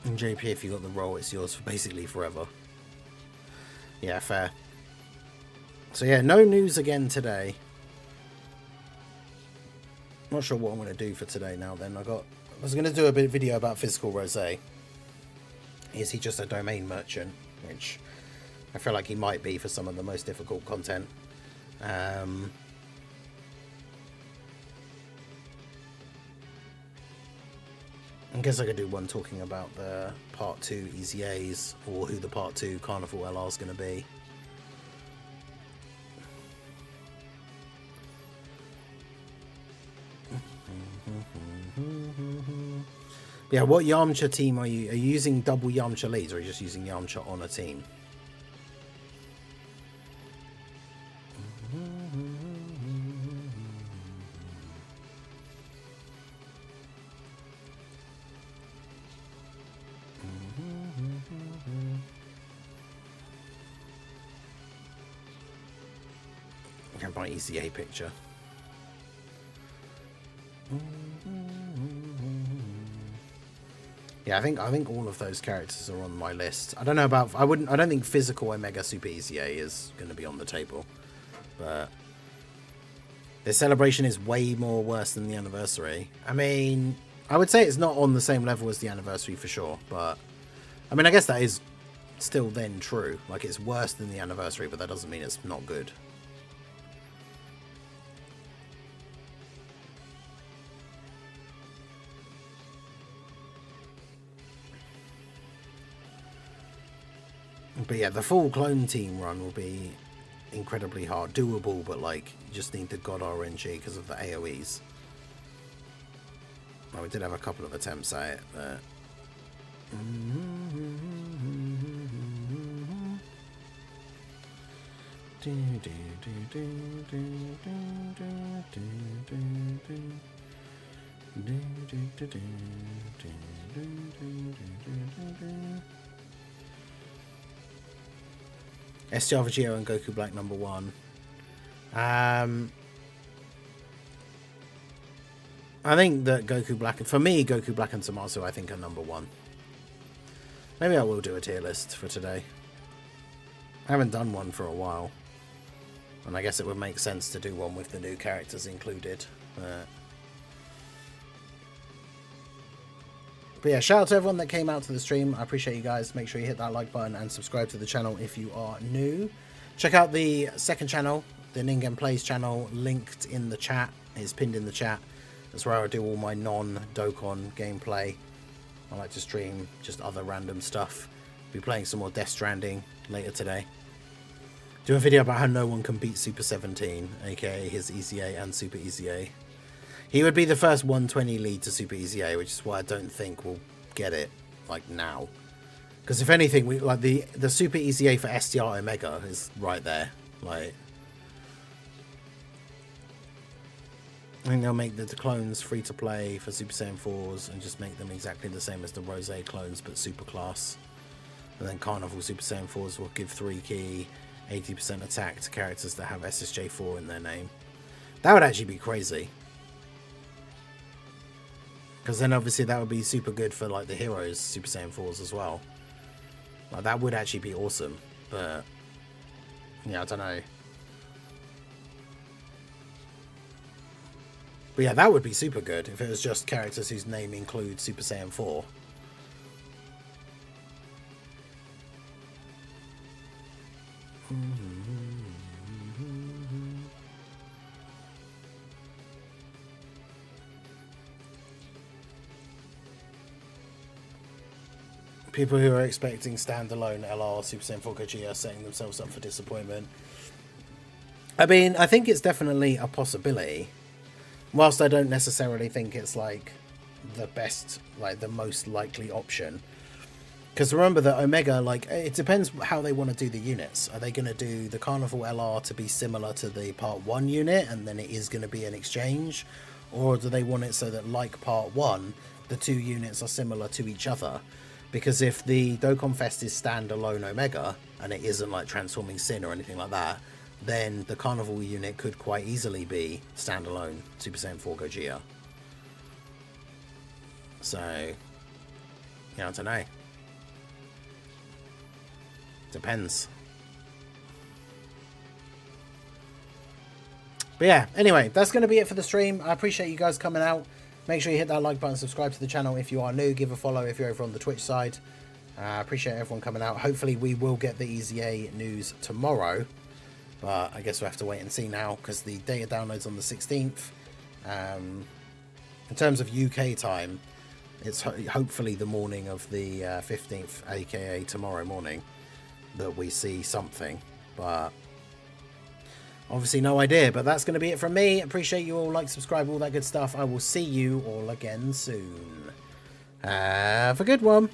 In JP, if you got the role, it's yours for basically forever. Yeah, fair. So yeah, no news again today. Not sure what I'm going to do for today now then. I was going to do a bit of video about physical Rosé. Is he just a domain merchant? Which I feel like he might be for some of the most difficult content. I guess I could do one talking about the Part 2 EZAs, or who the Part 2 Carnival LR is going to be. Yeah, what Yamcha team are you? Are you using double Yamcha leads, or are you just using Yamcha on a team? I have my EZA picture. Yeah, I think all of those characters are on my list. I don't know about I don't think physical Omega Super EZA is going to be on the table, but the celebration is way more worse than the anniversary. I mean, I would say it's not on the same level as the anniversary for sure, but I mean, I guess that is still then true. Like, it's worse than the anniversary, but that doesn't mean it's not good. But yeah, the full clone team run will be incredibly hard. Doable, but like, you just need the God RNG because of the AoEs. Well, we did have a couple of attempts at it, but... STR Vegeta and Goku Black #1. I think that Goku Black, for me, Goku Black and Zamasu, I think are #1. Maybe I will do a tier list for today. I haven't done one for a while, and I guess it would make sense to do one with the new characters included. But yeah, shout out to everyone that came out to the stream. I appreciate you guys. Make sure you hit that like button and subscribe to the channel if you are new. Check out the second channel, the Ningen Plays channel, linked in the chat. It's pinned in the chat. That's where I do all my non-Dokkan gameplay. I like to stream just other random stuff. Be playing some more Death Stranding later today. Do a video about how no one can beat Super 17, aka his EZA and Super EZA. He would be the first 120 lead to Super EZA, which is why I don't think we'll get it like now. Because if anything, we like the Super EZA for STR Omega is right there. Like, I think they'll make the clones free to play for Super Saiyan 4s and just make them exactly the same as the Rose clones, but super class. And then Carnival Super Saiyan 4s will give 3 key, 80% attack to characters that have SSJ4 in their name. That would actually be crazy. Because then obviously that would be super good for like the heroes Super Saiyan 4s as well. Like, that would actually be awesome. But yeah, I don't know. But yeah, that would be super good if it was just characters whose name includes Super Saiyan 4. People who are expecting standalone LR Super Saiyan 4 Gogeta are setting themselves up for disappointment. I mean, I think it's definitely a possibility. Whilst I don't necessarily think it's like the best, like the most likely option. Because remember that Omega, like, it depends how they want to do the units. Are they going to do the Carnival LR to be similar to the Part 1 unit and then it is going to be an exchange? Or do they want it so that, like Part 1, the two units are similar to each other? Because if the Dokkan Fest is standalone Omega, and it isn't like Transforming Sin or anything like that, then the Carnival unit could quite easily be standalone Super Saiyan 4 Gogeta. So, yeah, I don't know. Depends. But yeah, anyway, that's going to be it for the stream. I appreciate you guys coming out. Make sure you hit that like button, subscribe to the channel if you are new, give a follow if you're over on the Twitch side. I appreciate everyone coming out. Hopefully we will get the EZA news tomorrow, but I guess we'll have to wait and see now because the data download's on the 16th. In terms of UK time, it's hopefully the morning of the 15th, aka tomorrow morning, that we see something, but obviously no idea. But that's going to be it from me. Appreciate you all, like, subscribe, all that good stuff. I will see you all again soon. Have a good one.